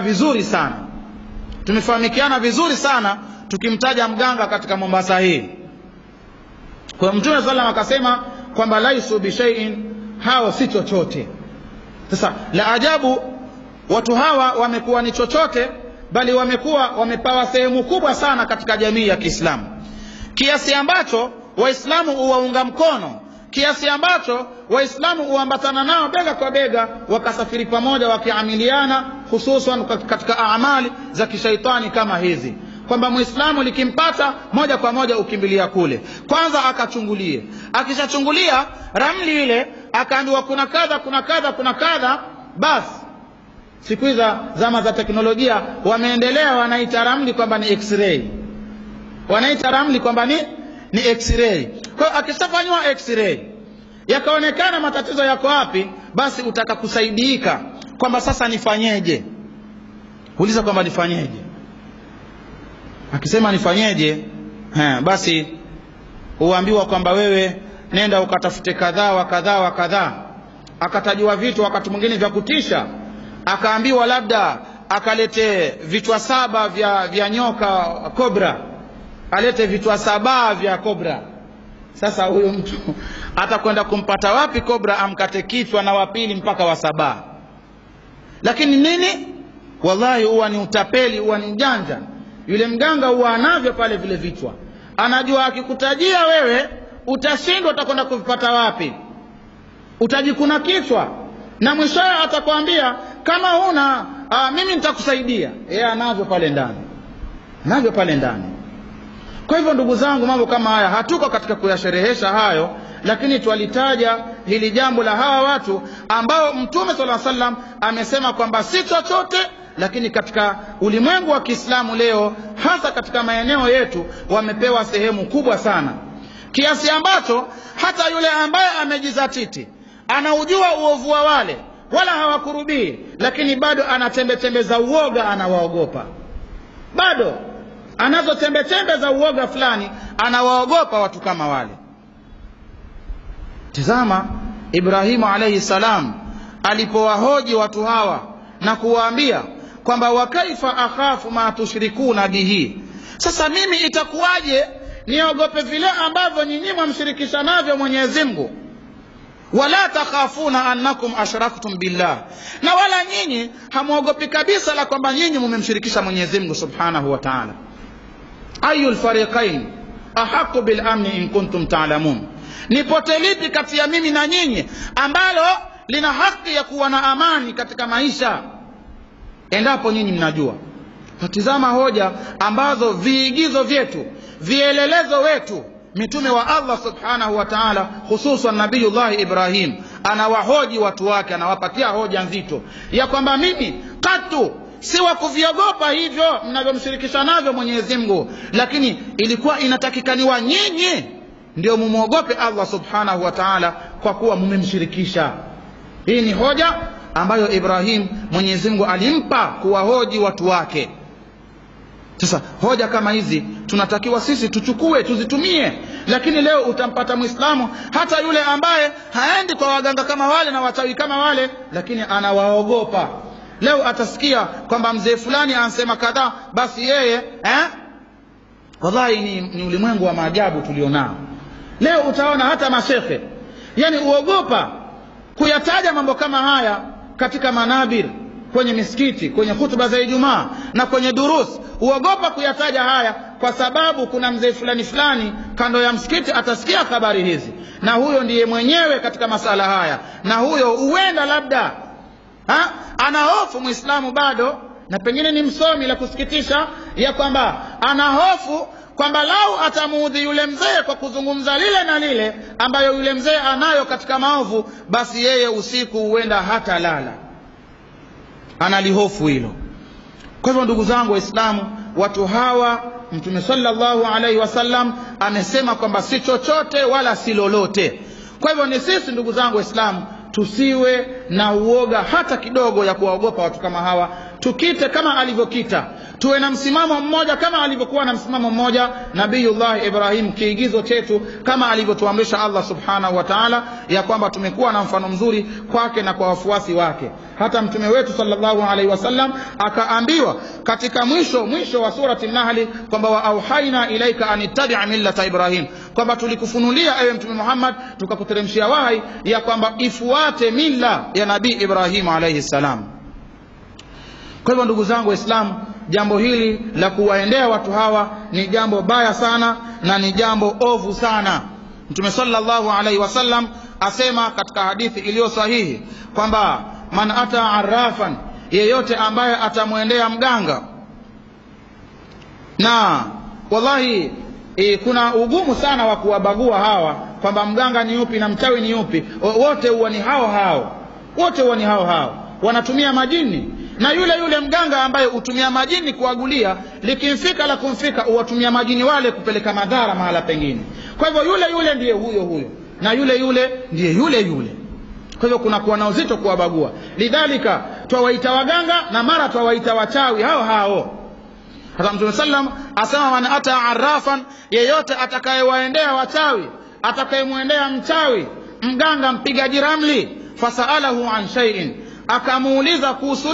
vizuri sana tukimtaja mganga katika Mombasa hii. Kwa Mtume sallam akasema kwamba laisu bishai'in, hao si chochote. Sasa la ajabu, watu hawa wamekuwa ni chochote, bali wamekuwa wamepawa sehemu kubwa sana katika jamii ya Kiislamu, kiasi ambacho Waislamu huwaunga mkono, kiasi ambacho Waislamu huambatana nao bega kwa bega, wakasafiri pamoja wakiamiliana, hususan katika amali za kishaitani kama hizi, kwamba Muislamu likimpata moja kwa moja ukimbilia kule, kwanza akachungulie, akishachungulia ramli ile akaambiwa kuna kadha, basi siku hizi zama za teknolojia wameendelea, wanaita ramli kwamba ni x-ray, wanaita ramli kwamba ni x-ray. Kwa hiyo akishafanywa x-ray yakaonekana matatizo yako wapi, basi utaka kusaidiika kwamba sasa nifanyeje. Uliza kwamba nifanyeje. Akisema nifanyeje, basi uambiwa kwamba wewe nenda ukatafute kadhaa wa kadhaa wa kadhaa. Akatajua vitu wakati mwingine vya kutisha, akaambiwa labda akalete vichwa 7 vya nyoka kobra, alete vichwa 7 vya kobra. Sasa huyo mtu atakwenda kumpata wapi kobra amkate kichwa na wapili mpaka wa 7? Lakini nini, wallahi huwa ni utapeli, huwa ni ujanja. Yule mganga huwa anavyo pale vile vichwa, anajua akikutajia wewe utashindwa, utakwenda kuvipata wapi, utajikuna kichwa, na mwishowe atakwambia kama huna mimi nitakusaidia. Yeye anavyo pale ndani, anavyo pale ndani. Kwa hivyo ndugu zangu, mambo kama haya hatuko katika kuyasherehesha hayo, lakini twalitaja hili jambo la hawa watu ambao Mtume sallallahu alaihi wasallam amesema kwamba si chochote, lakini katika ulimwengu wa Kiislamu leo, hasa katika maeneo yetu, wamepewa sehemu kubwa sana, kiasi ambacho hata yule ambaye amejizatiti anaujua uovu wa wale wala hawakurubii, lakini bado ana tembe za uoga, anawaogopa. Bado anazo tembe za uoga fulani, anawaogopa watu kama wale. Tazama Ibrahimu alayhi salam alipowahoji watu hawa na kuwaambia kwamba wa kaifa akhafu ma tushrikuna bihi, sasa mimi itakuwaje niogope vile ambavyo nyinyi mumshirikisha navyo Mwenyezi Mungu? Wala takhafuna annakum ashraktum billah, na wala nyinyi hamuogopi kabisa la kwamba nyinyi mumemshirikisha Mwenyezi Mungu subhanahu wa ta'ala. Ayul fariqain ahqqu bil amni in kuntum ta'lamun, ni pote lipi kati ya mimi na nyinyi ambalo lina haki ya kuwa na amani katika maisha, endapo nyinyi mnajua. Tutazama hoja ambazo viigizo vyetu, vielelezo wetu, mitume wa Allah subhanahu wa ta'ala, hususan Nabiyullah Ibrahim, anawahoji watu wake, anawapatia hoja nzito ya kwamba mimi katu si wa kuviogopa hivyo mnavyomshirikisha navyo Mwenyezi Mungu, lakini ilikuwa inatakikaniwa nyinyi ndio mumuogope Allah subhanahu wa ta'ala kwa kuwa mumemshirikisha. Hii ni hoja ambayo Ibrahim Mwenyezi Mungu alimpa kuwahoji watu wake. Sasa hoja kama hizi tunatakiwa sisi tuchukue, tuzitumie. Lakini leo utampata Muislamu hata yule ambaye haendi kwa waganga kama wale na wachawi kama wale, lakini anawaogopa. Leo atasikia kwamba mzee fulani anasema kadhaa, basi yeye wallahi ni ulimwengu wa maajabu tulionao. Leo utaona hata mashekhe yani uogopa kuyataja mambo kama haya katika manabir, kwenye misikiti, kwenye hutuba za Ijumaa na kwenye durus. Uogopa kuyataja haya kwa sababu kuna mzee fulani kando ya msikiti atasikia habari hizi, na huyo ndiye mwenyewe katika masala haya, na huyo huenda labda ana hofu Muislamu bado, na pengine ni msomi, la kusikitisha ya kwamba ana hofu kwamba lau atamuudhi yule mzee kwa kuzungumza lile na lile ambayo yule mzee anayo katika maovu, basi yeye usiku huenda hata lala. Analihofu hilo. Kwa hivyo ndugu zangu Waislamu, watu hawa Mtume sallallahu alaihi wasallam amesema kwamba si chochote wala si lolote. Kwa hivyo ni sisi ndugu zangu Waislamu tusiwe na uoga hata kidogo ya kuwaogopa watu kama hawa. Tukite kama alivyokita, tuwe na msimamo mmoja kama alivyokuwa na msimamo mmoja Nabiyullah Ibrahim, kiigizo chetu, kama alivyotuamrisha Allah subhanahu wa ta'ala, ya kwamba tumekuwa na mfano mzuri kwake na kwa wafuasi wake. Hata mtume wetu sallallahu alaihi wasallam akaambiwa katika mwisho wa surati An-Nahl kwamba wa auhaina ilaika anittabi' millata Ibrahim, kwamba tulikufunulia ewe mtume Muhammad, tukakuteremshia wahi ya kwamba ifuate mila ya Nabii Ibrahim alayhi salam. Kwa hivyo ndugu zangu Waislamu, jambo hili la kuwaendea watu hawa ni jambo baya sana na ni jambo ovu sana. Mtume sallallahu alaihi wasallam asema katika hadithi iliyo sahihi kwamba man ata arrafan, yeyote ambaye atamwendea mganga. Na wallahi kuna ugumu sana wa kuwabagua hawa kwamba mganga ni yupi na mchawi ni yupi. Wote huwa ni hao hao, wote huwa ni hao hao, wanatumia majini. na yule mganga ambaye utumia majini kuagulia, likimfika la kumfika uwatumia majini wale kupeleka madhara mahala pengine. Kwa hivyo yule ndiye huyo na yule ndiye yule. Kwa hivyo kuna kuwa na uzito kuwabagua. Lidhalika twawaita waganga na mara twawaita wachawi hao. Hata Mtume sallam asema man ata arrafan, yeyote atakayewaendea wachawi, atakayemwendea mchawi, mganga, mpigaji ramli, fasaalahu an shay'in, akamuuliza kuhusu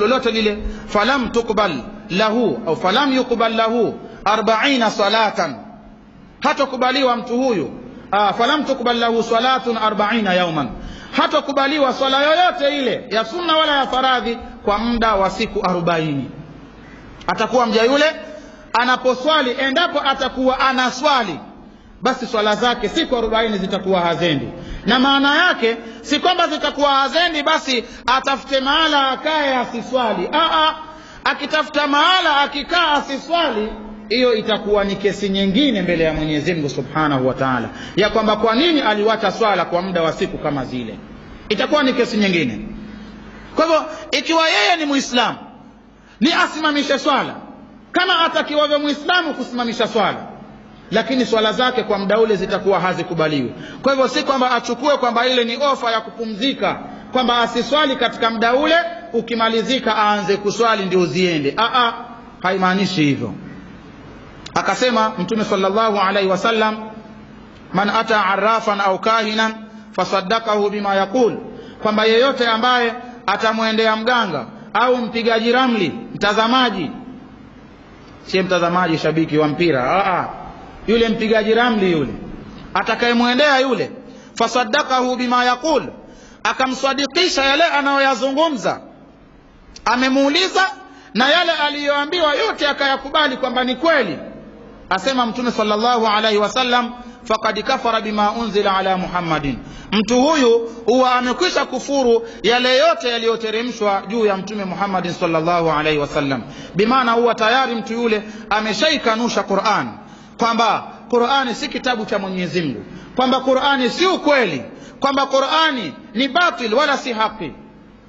lolote lile, falam tuqbal lahu au falam yuqbal lahu 40 salatan, hatakubaliwa mtu huyu falam tuqbal lahu salatun 40 yawman, hatakubaliwa swala yoyote ile ya sunna wala ya faradhi kwa muda wa siku 40. Atakuwa mja yule anaposwali, endapo atakuwa anaswali, basi swala zake siku 40 zitakuwa hazendi. Na maana yake si kwamba zitakuwa hazendi basi atafute mahala akae asiswali. Akitafuta mahala akikaa asiswali, hiyo itakuwa ni kesi nyingine mbele ya Mwenyezi Mungu Subhanahu wa Ta'ala, ya kwamba kwa nini aliwacha swala kwa muda wa siku kama zile. Itakuwa ni kesi nyingine. Kwa hivyo ikiwa yeye ni Muislamu, ni asimamishe swala kama atakiwa Muislamu kusimamisha swala, lakini swala zake kwa muda ule zitakuwa hazikubaliwi. Kwa hivyo si kwamba achukue kwamba ile ni ofa ya kupumzika, kwamba asiswali katika muda ule, ukimalizika aanze kuswali ndio ziende. Haimaanishi hivyo. Akasema Mtume sallallahu alaihi wasallam, man ata arrafan au kahinan fasaddaqahu bima yaqul, kwamba yeyote ambaye atamwendea mganga au mpigaji ramli, mtazamaji, si mtazamaji shabiki wa mpira, yule mpigaji ramli yule, atakayemwendea yule, fasaddaqahu bima yaqul, akamsadikisha yale anayoyazungumza, amemuuliza na yale aliyoambiwa yote akayakubali kwamba ni kweli, asema Mtume sallallahu alaihi wasallam, faqad kafara bima unzila ala Muhammadin, mtu huyu huwa amekwisha kufuru yale yote yaliyoteremshwa juu ya Mtume Muhammad sallallahu alaihi wasallam. Bimaana huwa tayari mtu yule ameshaikanusha Qur'an, kwamba Qur'ani si kitabu cha Mwenyezi Mungu, kwamba Qur'ani si ukweli, kwamba Qur'ani ni batil wala si haki.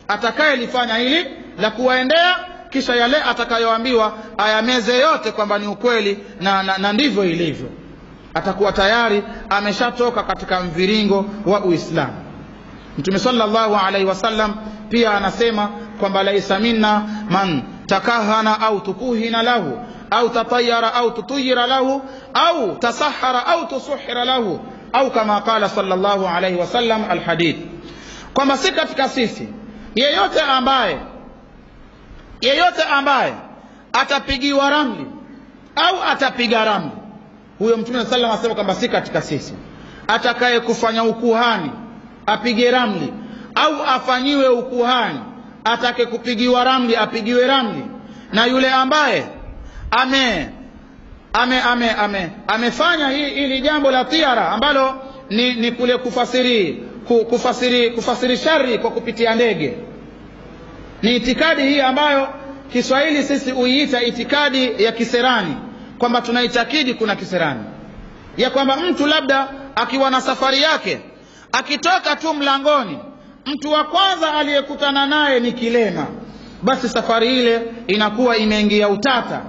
Atakayelifanya hili la kuwaendea kisha yale atakayoambiwa ayameze yote kwamba ni ukweli na ndivyo ilivyo, atakuwa tayari ameshatoka katika mviringo wa Uislamu. Mtume sallallahu alaihi wasallam pia anasema kwamba laisa minna man takahana au tukuhina lahu au tatayara au tutuyira lahu au tasahara au tusuhira lahu au kama qala sallallahu alaihi wasallam alhadith, kwamba si katika sisi yeyote ambaye atapigiwa ramli au atapiga ramli. Huyo Mtume sallallahu alaihi wasallam anasema kwamba si katika sisi. Atakaye kufanya ukuhani apige ramli au afanyiwe ukuhani, atake kupigiwa ramli apigiwe ramli, na yule ambaye amefanya hili jambo la tiara ambalo ni kule kufasiri shari kwa kupitia ndege. Ni itikadi hii ambayo Kiswahili sisi uiita itikadi ya kiserani, kwamba tunaitakidi kuna kiserani, ya kwamba mtu labda akiwa na safari yake, akitoka tu mlangoni, mtu wa kwanza aliyekutana naye ni kilema, basi safari ile inakuwa imeingia utata,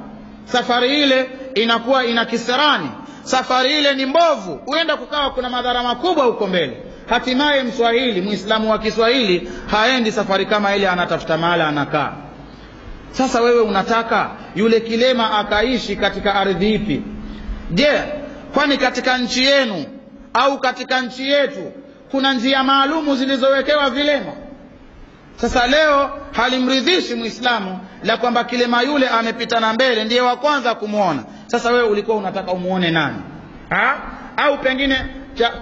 safari ile inakuwa ina kiserani, safari ile ni mbovu, huenda kukawa kuna madhara makubwa huko mbele. Hatimaye Mswahili, Muislamu wa Kiswahili haendi safari kama ile, anatafuta mahala anakaa. Sasa wewe unataka yule kilema akaishi katika ardhi ipi? Je, kwani katika nchi yenu au katika nchi yetu kuna njia maalumu zilizowekewa vilema? Sasa leo halimridhishi Muislamu la kwamba kilema yule amepita na mbele ndiye wa kwanza kumuona. Sasa wewe ulikuwa unataka umuone nani? Au pengine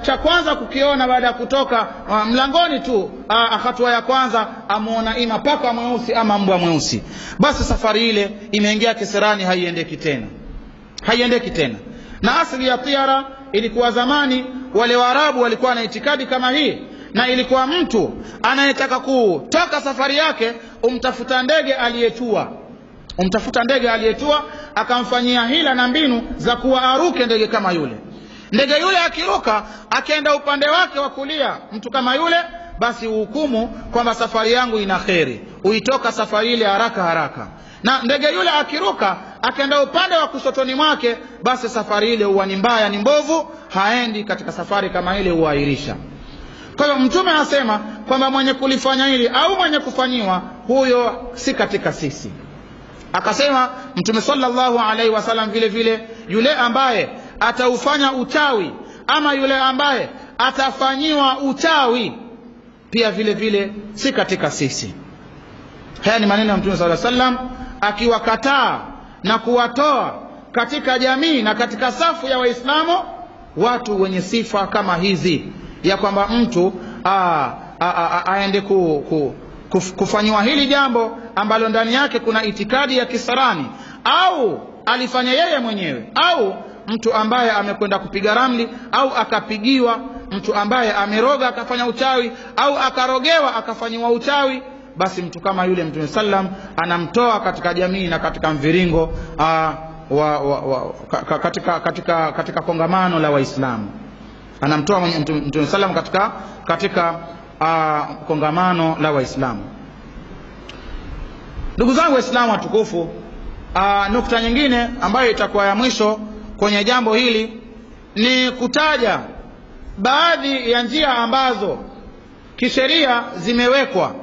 cha kwanza kukiona baada ya kutoka mlangoni tu, hatua ya kwanza amuona ima paka mweusi ama mbwa mweusi, basi safari ile imeingia kiserani, haiendeki tena. Na asili ya tiara ilikuwa zamani, wale Waarabu walikuwa na itikadi kama hii, na ilikuwa mtu anayetaka kutoka safari yake umtafuta ndege aliyetua, akamfanyia hila na mbinu za kuwa aruke ndege kama yule. Ndege yule akiruka akaenda upande wake wa kulia, mtu kama yule, basi uhukumu kwamba safari yangu ina kheri, uitoka safari ile haraka haraka. Na ndege yule akiruka akaenda upande wa kusotoni mwake, basi safari ile huwa ni mbaya, ni mbovu, haendi katika safari kama ile, huahirisha. Kwa hiyo Mtume anasema kwamba mwenye kulifanya hili au mwenye kufanyiwa, huyo si katika sisi. Akasema Mtume sallallahu alaihi wasallam vile vile, yule ambaye ataufanya uchawi ama yule ambaye atafanyiwa uchawi pia vile vile si katika sisi. Haya ni maneno ya Mtume sallallahu alaihi wasallam akiwakataa na kuwatoa katika jamii na katika safu ya Waislamu watu wenye sifa kama hizi, ya kwamba mtu aende kufanywa hili jambo ambalo ndani yake kuna itikadi ya kisarani, au alifanya yeye mwenyewe, au mtu ambaye amekwenda kupiga ramli, au akapigiwa, mtu ambaye ameroga akafanya uchawi, au akarogewa akafanyiwa uchawi, basi mtu kama yule Mtume sallam anamtoa katika jamii na katika mviringo katika kongamano la Waislamu. Anamtoa Mtume sallam katika kongamano la Waislamu. Ndugu zangu Waislamu watukufu, nukta nyingine ambayo itakuwa ya mwisho kwenye jambo hili ni kutaja baadhi ya njia ambazo kisheria zimewekwa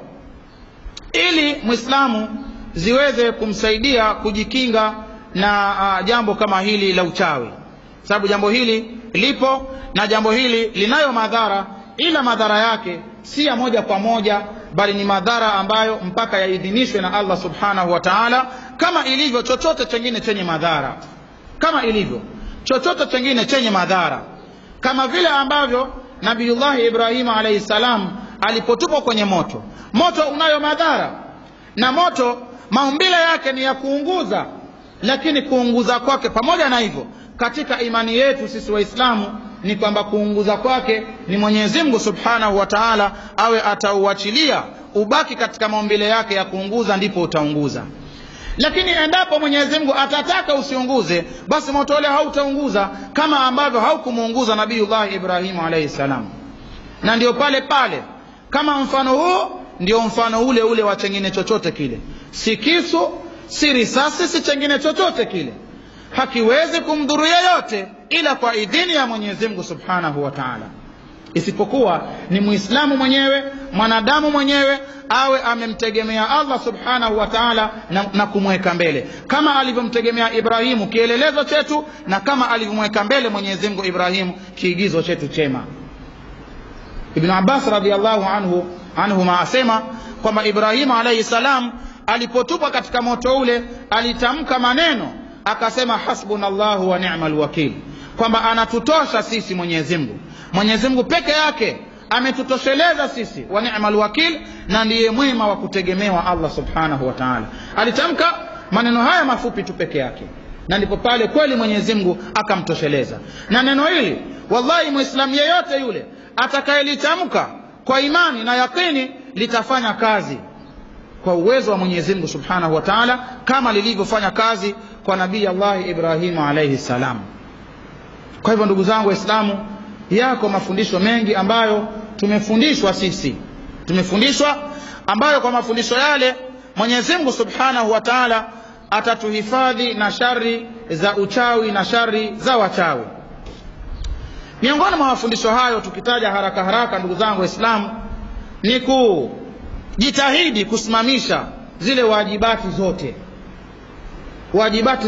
ili Muislamu ziweze kumsaidia kujikinga na jambo kama hili la uchawi. Sababu jambo hili lipo na jambo hili linayo madhara, ila madhara yake si ya moja kwa moja, bali ni madhara ambayo mpaka yaidhinishwe na Allah subhanahu wa ta'ala, kama ilivyo chochote chengine chenye madhara. Kama ilivyo chochote chengine chenye madhara, kama vile ambavyo Nabiullah Ibrahim alayhi salam alipotupwa kwenye moto, moto unayo madhara, na moto maumbile yake ni ya kuunguza, lakini kuunguza kwake, pamoja na hivyo, katika imani yetu sisi Waislamu ni kwamba kuunguza kwake ni Mwenyezi Mungu subhanahu wa ta'ala awe atauachilia ubaki katika maumbile yake ya kuunguza, ndipo utaunguza. Lakini endapo Mwenyezi Mungu atataka usiunguze, basi moto ule hautaunguza, kama ambavyo haukumuunguza Nabiullah Ibrahim alayhi salam. Na ndio pale pale, kama mfano huu ndio mfano ule ule wa chengine chochote kile, si kisu, si risasi, si chengine chochote kile, hakiwezi kumdhuru yeyote ila kwa idhini ya Mwenyezi Mungu subhanahu wa ta'ala, isipokuwa ni Muislamu mwenyewe, mwanadamu mwenyewe awe amemtegemea Allah subhanahu wa ta'ala na kumweka mbele, kama alivyomtegemea Ibrahimu kielelezo chetu, na kama alivyomweka mbele Mwenyezi Mungu Ibrahimu kiigizo chetu chema. Ibn Abbas radhiyallahu anhu asema kwamba Ibrahim alayhi salam alipotupwa katika moto ule alitamka maneno, akasema hasbunallahu wa ni'mal wakil, kwamba anatutosha sisi Mwenyezi Mungu. Mwenyezi Mungu peke yake ametutosheleza sisi, wa ni'mal wakil, na ndiye mwema wa kutegemewa Allah subhanahu wa ta'ala. Alitamka maneno haya mafupi tu peke yake, na ndipo pale kweli Mwenyezi Mungu akamtosheleza. Na neno hili wallahi Muislamu yeyote yule atakayelitamka kwa imani na yakini litafanya kazi kwa uwezo wa Mwenyezi Mungu subhanahu wa ta'ala, kama lilivyofanya kazi kwa Nabii Allah Ibrahim alayhi salam. Kwa hivyo ndugu zangu Waislamu, yako mafundisho mengi ambayo tumefundishwa sisi, ambayo kwa mafundisho yale Mwenyezi Mungu subhanahu wa ta'ala atatuhifadhi na shari za uchawi na shari za wachawi. Miongoni mwa mafundisho hayo, tukitaja haraka haraka ndugu zangu Waislamu, ni kujitahidi kusimamisha zile wajibati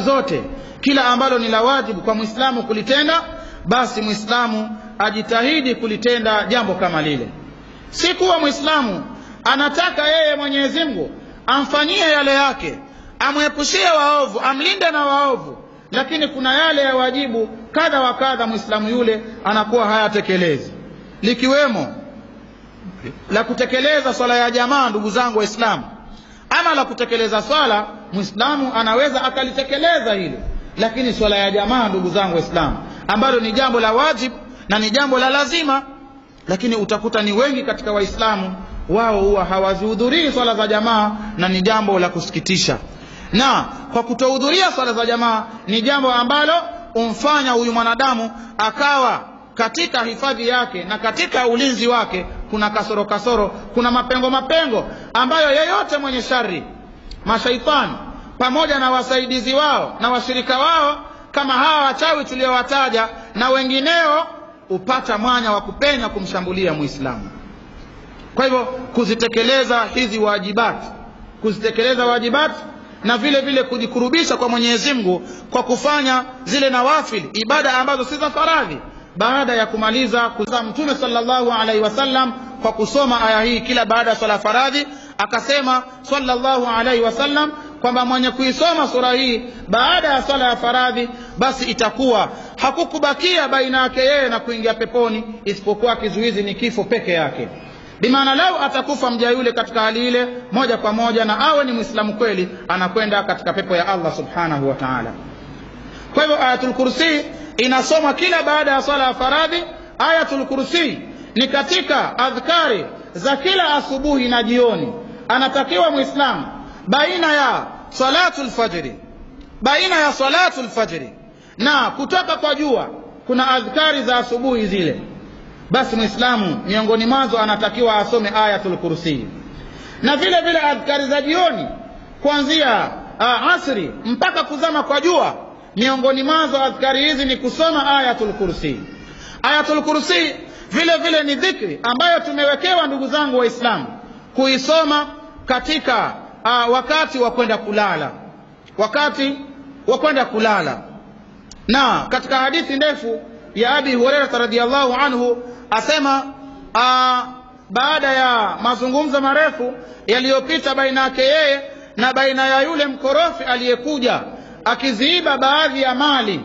zote, kila ambalo ni la wajibu kwa Muislamu kulitenda, basi Muislamu ajitahidi kulitenda jambo kama lile. Si kuwa Muislamu anataka yeye Mwenyezi Mungu amfanyie yale yake, amwepushie waovu, amlinde na waovu, lakini kuna yale ya wajibu kadha wa kadha Muislamu yule anakuwa hayatekelezi, likiwemo la kutekeleza swala ya jamaa. Ndugu zangu Waislamu, ama la kutekeleza swala, Muislamu anaweza akalitekeleza hilo, lakini swala ya jamaa ndugu zangu Waislamu, ambalo ni jambo la wajibu na ni jambo la lazima, lakini utakuta ni wengi katika Waislamu wao huwa hawazihudhurii swala za jamaa, na ni jambo la kusikitisha. Na kwa kutohudhuria swala za jamaa ni jambo ambalo umfanya huyu mwanadamu akawa katika hifadhi yake na katika ulinzi wake kuna kasoro, kuna mapengo ambayo yeyote mwenye shari, mashaitani pamoja na wasaidizi wao na washirika wao kama hawa wachawi tuliowataja na wengineo upata mwanya wa kupenya kumshambulia Muislamu. Kwa hivyo kuzitekeleza hizi wajibati na vile vile kujikurubisha kwa Mwenyezi Mungu kwa kufanya zile nawafil, ibada ambazo si za faradhi, baada ya kumaliza kuzaa Mtume sallallahu alaihi wasallam kwa kusoma aya hii kila baada ya swala faradhi, akasema sallallahu alaihi wasallam kwamba mwenye kuisoma sura hii baada ya swala ya faradhi, basi itakuwa hakukubakia baina yake yeye na kuingia peponi isipokuwa kizuizi ni kifo peke yake. Bimaana lau atakufa mja yule katika hali ile, moja kwa moja na awe ni Muislamu kweli, anakwenda katika pepo ya Allah subhanahu wa ta'ala. Kwa hivyo Ayatul Kursi inasoma kila baada ya swala ya faradhi. Ayatul Kursi ni katika adhkari za kila asubuhi na jioni. Anatakiwa Muislamu baina ya salatul fajri na kutoka kwa jua kuna adhkari za asubuhi zile, basi Muislamu miongoni mwazo anatakiwa asome Ayatul Kursi. Na vile vile adhkari za jioni kuanzia asri mpaka kuzama kwa jua, miongoni mwazo adhkari hizi ni kusoma Ayatul Kursi. Ayatul Kursi vile vile ni dhikri ambayo tumewekewa ndugu zangu Waislamu kuisoma katika wakati wa kwenda kulala. Na katika hadithi ndefu ya Abi Hurairah radhiyallahu anhu asema baada ya mazungumzo marefu yaliyopita baina yake yeye na baina ya yule mkorofi aliyekuja akiziiba baadhi ya mali,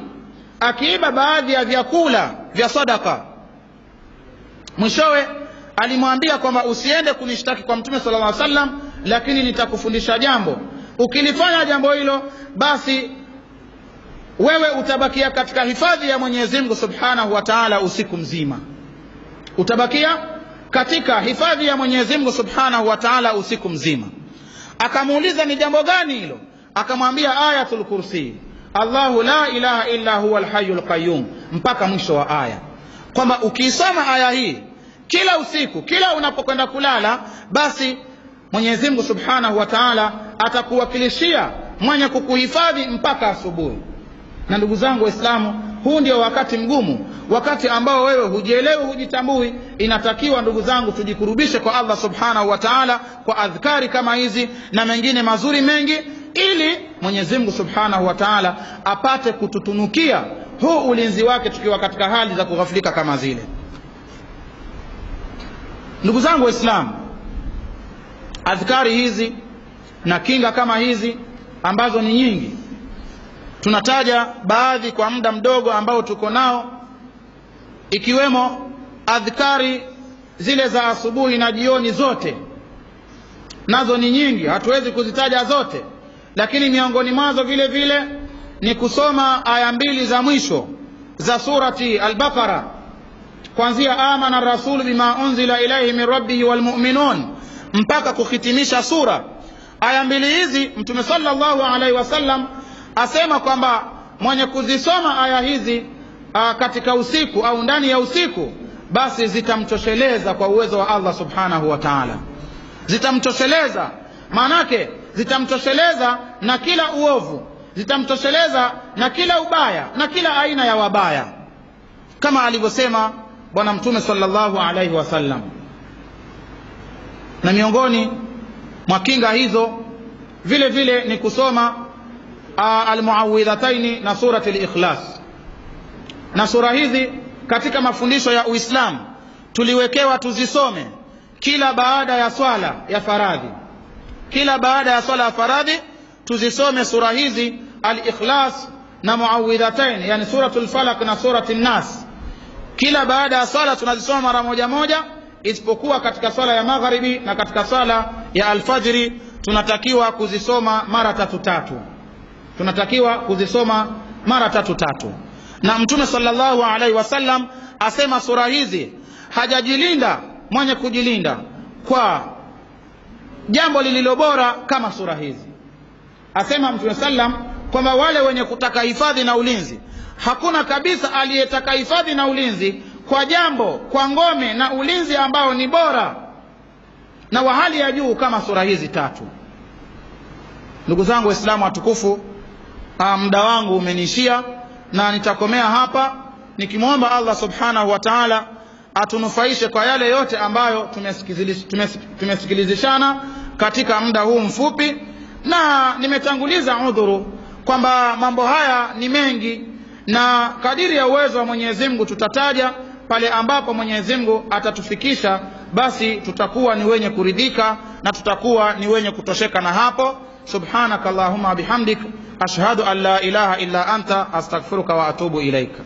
akiiba baadhi ya vyakula vya sadaka, mwishowe alimwambia kwamba usiende kunishtaki kwa Mtume sallallahu alaihi wasallam, lakini nitakufundisha jambo. Ukilifanya jambo hilo, basi wewe utabakia katika hifadhi ya Mwenyezi Mungu subhanahu wa ta'ala usiku mzima. Utabakia katika hifadhi ya Mwenyezi Mungu subhanahu wa ta'ala usiku mzima. Akamuuliza ni jambo gani hilo? Akamwambia Ayatul Kursi, Allahu la ilaha illa huwa al-hayyul qayyum, mpaka mwisho wa aya. Kwamba ukisoma aya hii kila usiku, kila unapokwenda kulala, basi Mwenyezi Mungu subhanahu wa ta'ala atakuwakilishia mwenye kukuhifadhi mpaka asubuhi. Na ndugu zangu Waislamu, huu ndio wakati mgumu, wakati ambao wewe hujielewi, hujitambui. Inatakiwa ndugu zangu tujikurubishe kwa Allah subhanahu wa ta'ala kwa adhkari kama hizi na mengine mazuri mengi, ili Mwenyezi Mungu subhanahu wa ta'ala apate kututunukia huu ulinzi wake tukiwa katika hali za kughafilika kama zile. Ndugu zangu Waislamu, adhkari hizi na kinga kama hizi ambazo ni nyingi, tunataja baadhi kwa muda mdogo ambao tuko nao, ikiwemo adhkari zile za asubuhi na jioni. Zote nazo ni nyingi, hatuwezi kuzitaja zote, lakini miongoni mwazo vile vile ni kusoma aya 2 za mwisho za surati Al-Baqara, kuanzia amana ar-rasul bima unzila ilayhi min rabbihi wal mu'minun mpaka kuhitimisha sura. Aya 2 hizi Mtume sallallahu alaihi wasallam asema kwamba mwenye kuzisoma aya hizi katika usiku au ndani ya usiku, basi zitamtosheleza kwa uwezo wa Allah subhanahu wa ta'ala. Zitamtosheleza, manake zitamtosheleza na kila uovu, zitamtosheleza na kila ubaya na kila aina ya wabaya, kama alivyosema Bwana Mtume sallallahu alaihi wasallam. Na miongoni mwa kinga hizo vile vile ni kusoma al-muawwidhataini na surati al-Ikhlas. Na sura hizi katika mafundisho ya Uislamu tuliwekewa tuzisome kila baada ya swala ya faradhi. Kila baada ya swala ya faradhi tuzisome sura hizi al-Ikhlas na muawwidhataini, yani suratul Falaq na suratul Nas. Kila baada ya swala tunazisoma mara moja, isipokuwa katika swala ya magharibi na katika swala ya alfajiri tunatakiwa kuzisoma mara 3. Tunatakiwa kuzisoma mara 3. Na Mtume sallallahu alaihi wasallam asema sura hizi hajajilinda mwenye kujilinda kwa jambo lililo bora kama sura hizi. Asema Mtume sallam kwamba wale wenye kutaka hifadhi na ulinzi, hakuna kabisa aliyetaka hifadhi na ulinzi kwa jambo, kwa ngome na ulinzi ambao ni bora na wa hali ya juu kama sura hizi tatu. Ndugu zangu Waislamu watukufu, muda wangu umeniishia na nitakomea hapa, nikimwomba Allah subhanahu wa ta'ala atunufaishe kwa yale yote ambayo tumesikilizishana katika muda huu mfupi. Na nimetanguliza udhuru kwamba mambo haya ni mengi, na kadiri ya uwezo wa Mwenyezi Mungu tutataja pale ambapo Mwenyezi Mungu atatufikisha, basi tutakuwa ni wenye kuridhika na tutakuwa ni wenye kutosheka na hapo. Subhanakallahumma bihamdik ashhadu an la ilaha illa anta astaghfiruka wa atubu ilaika.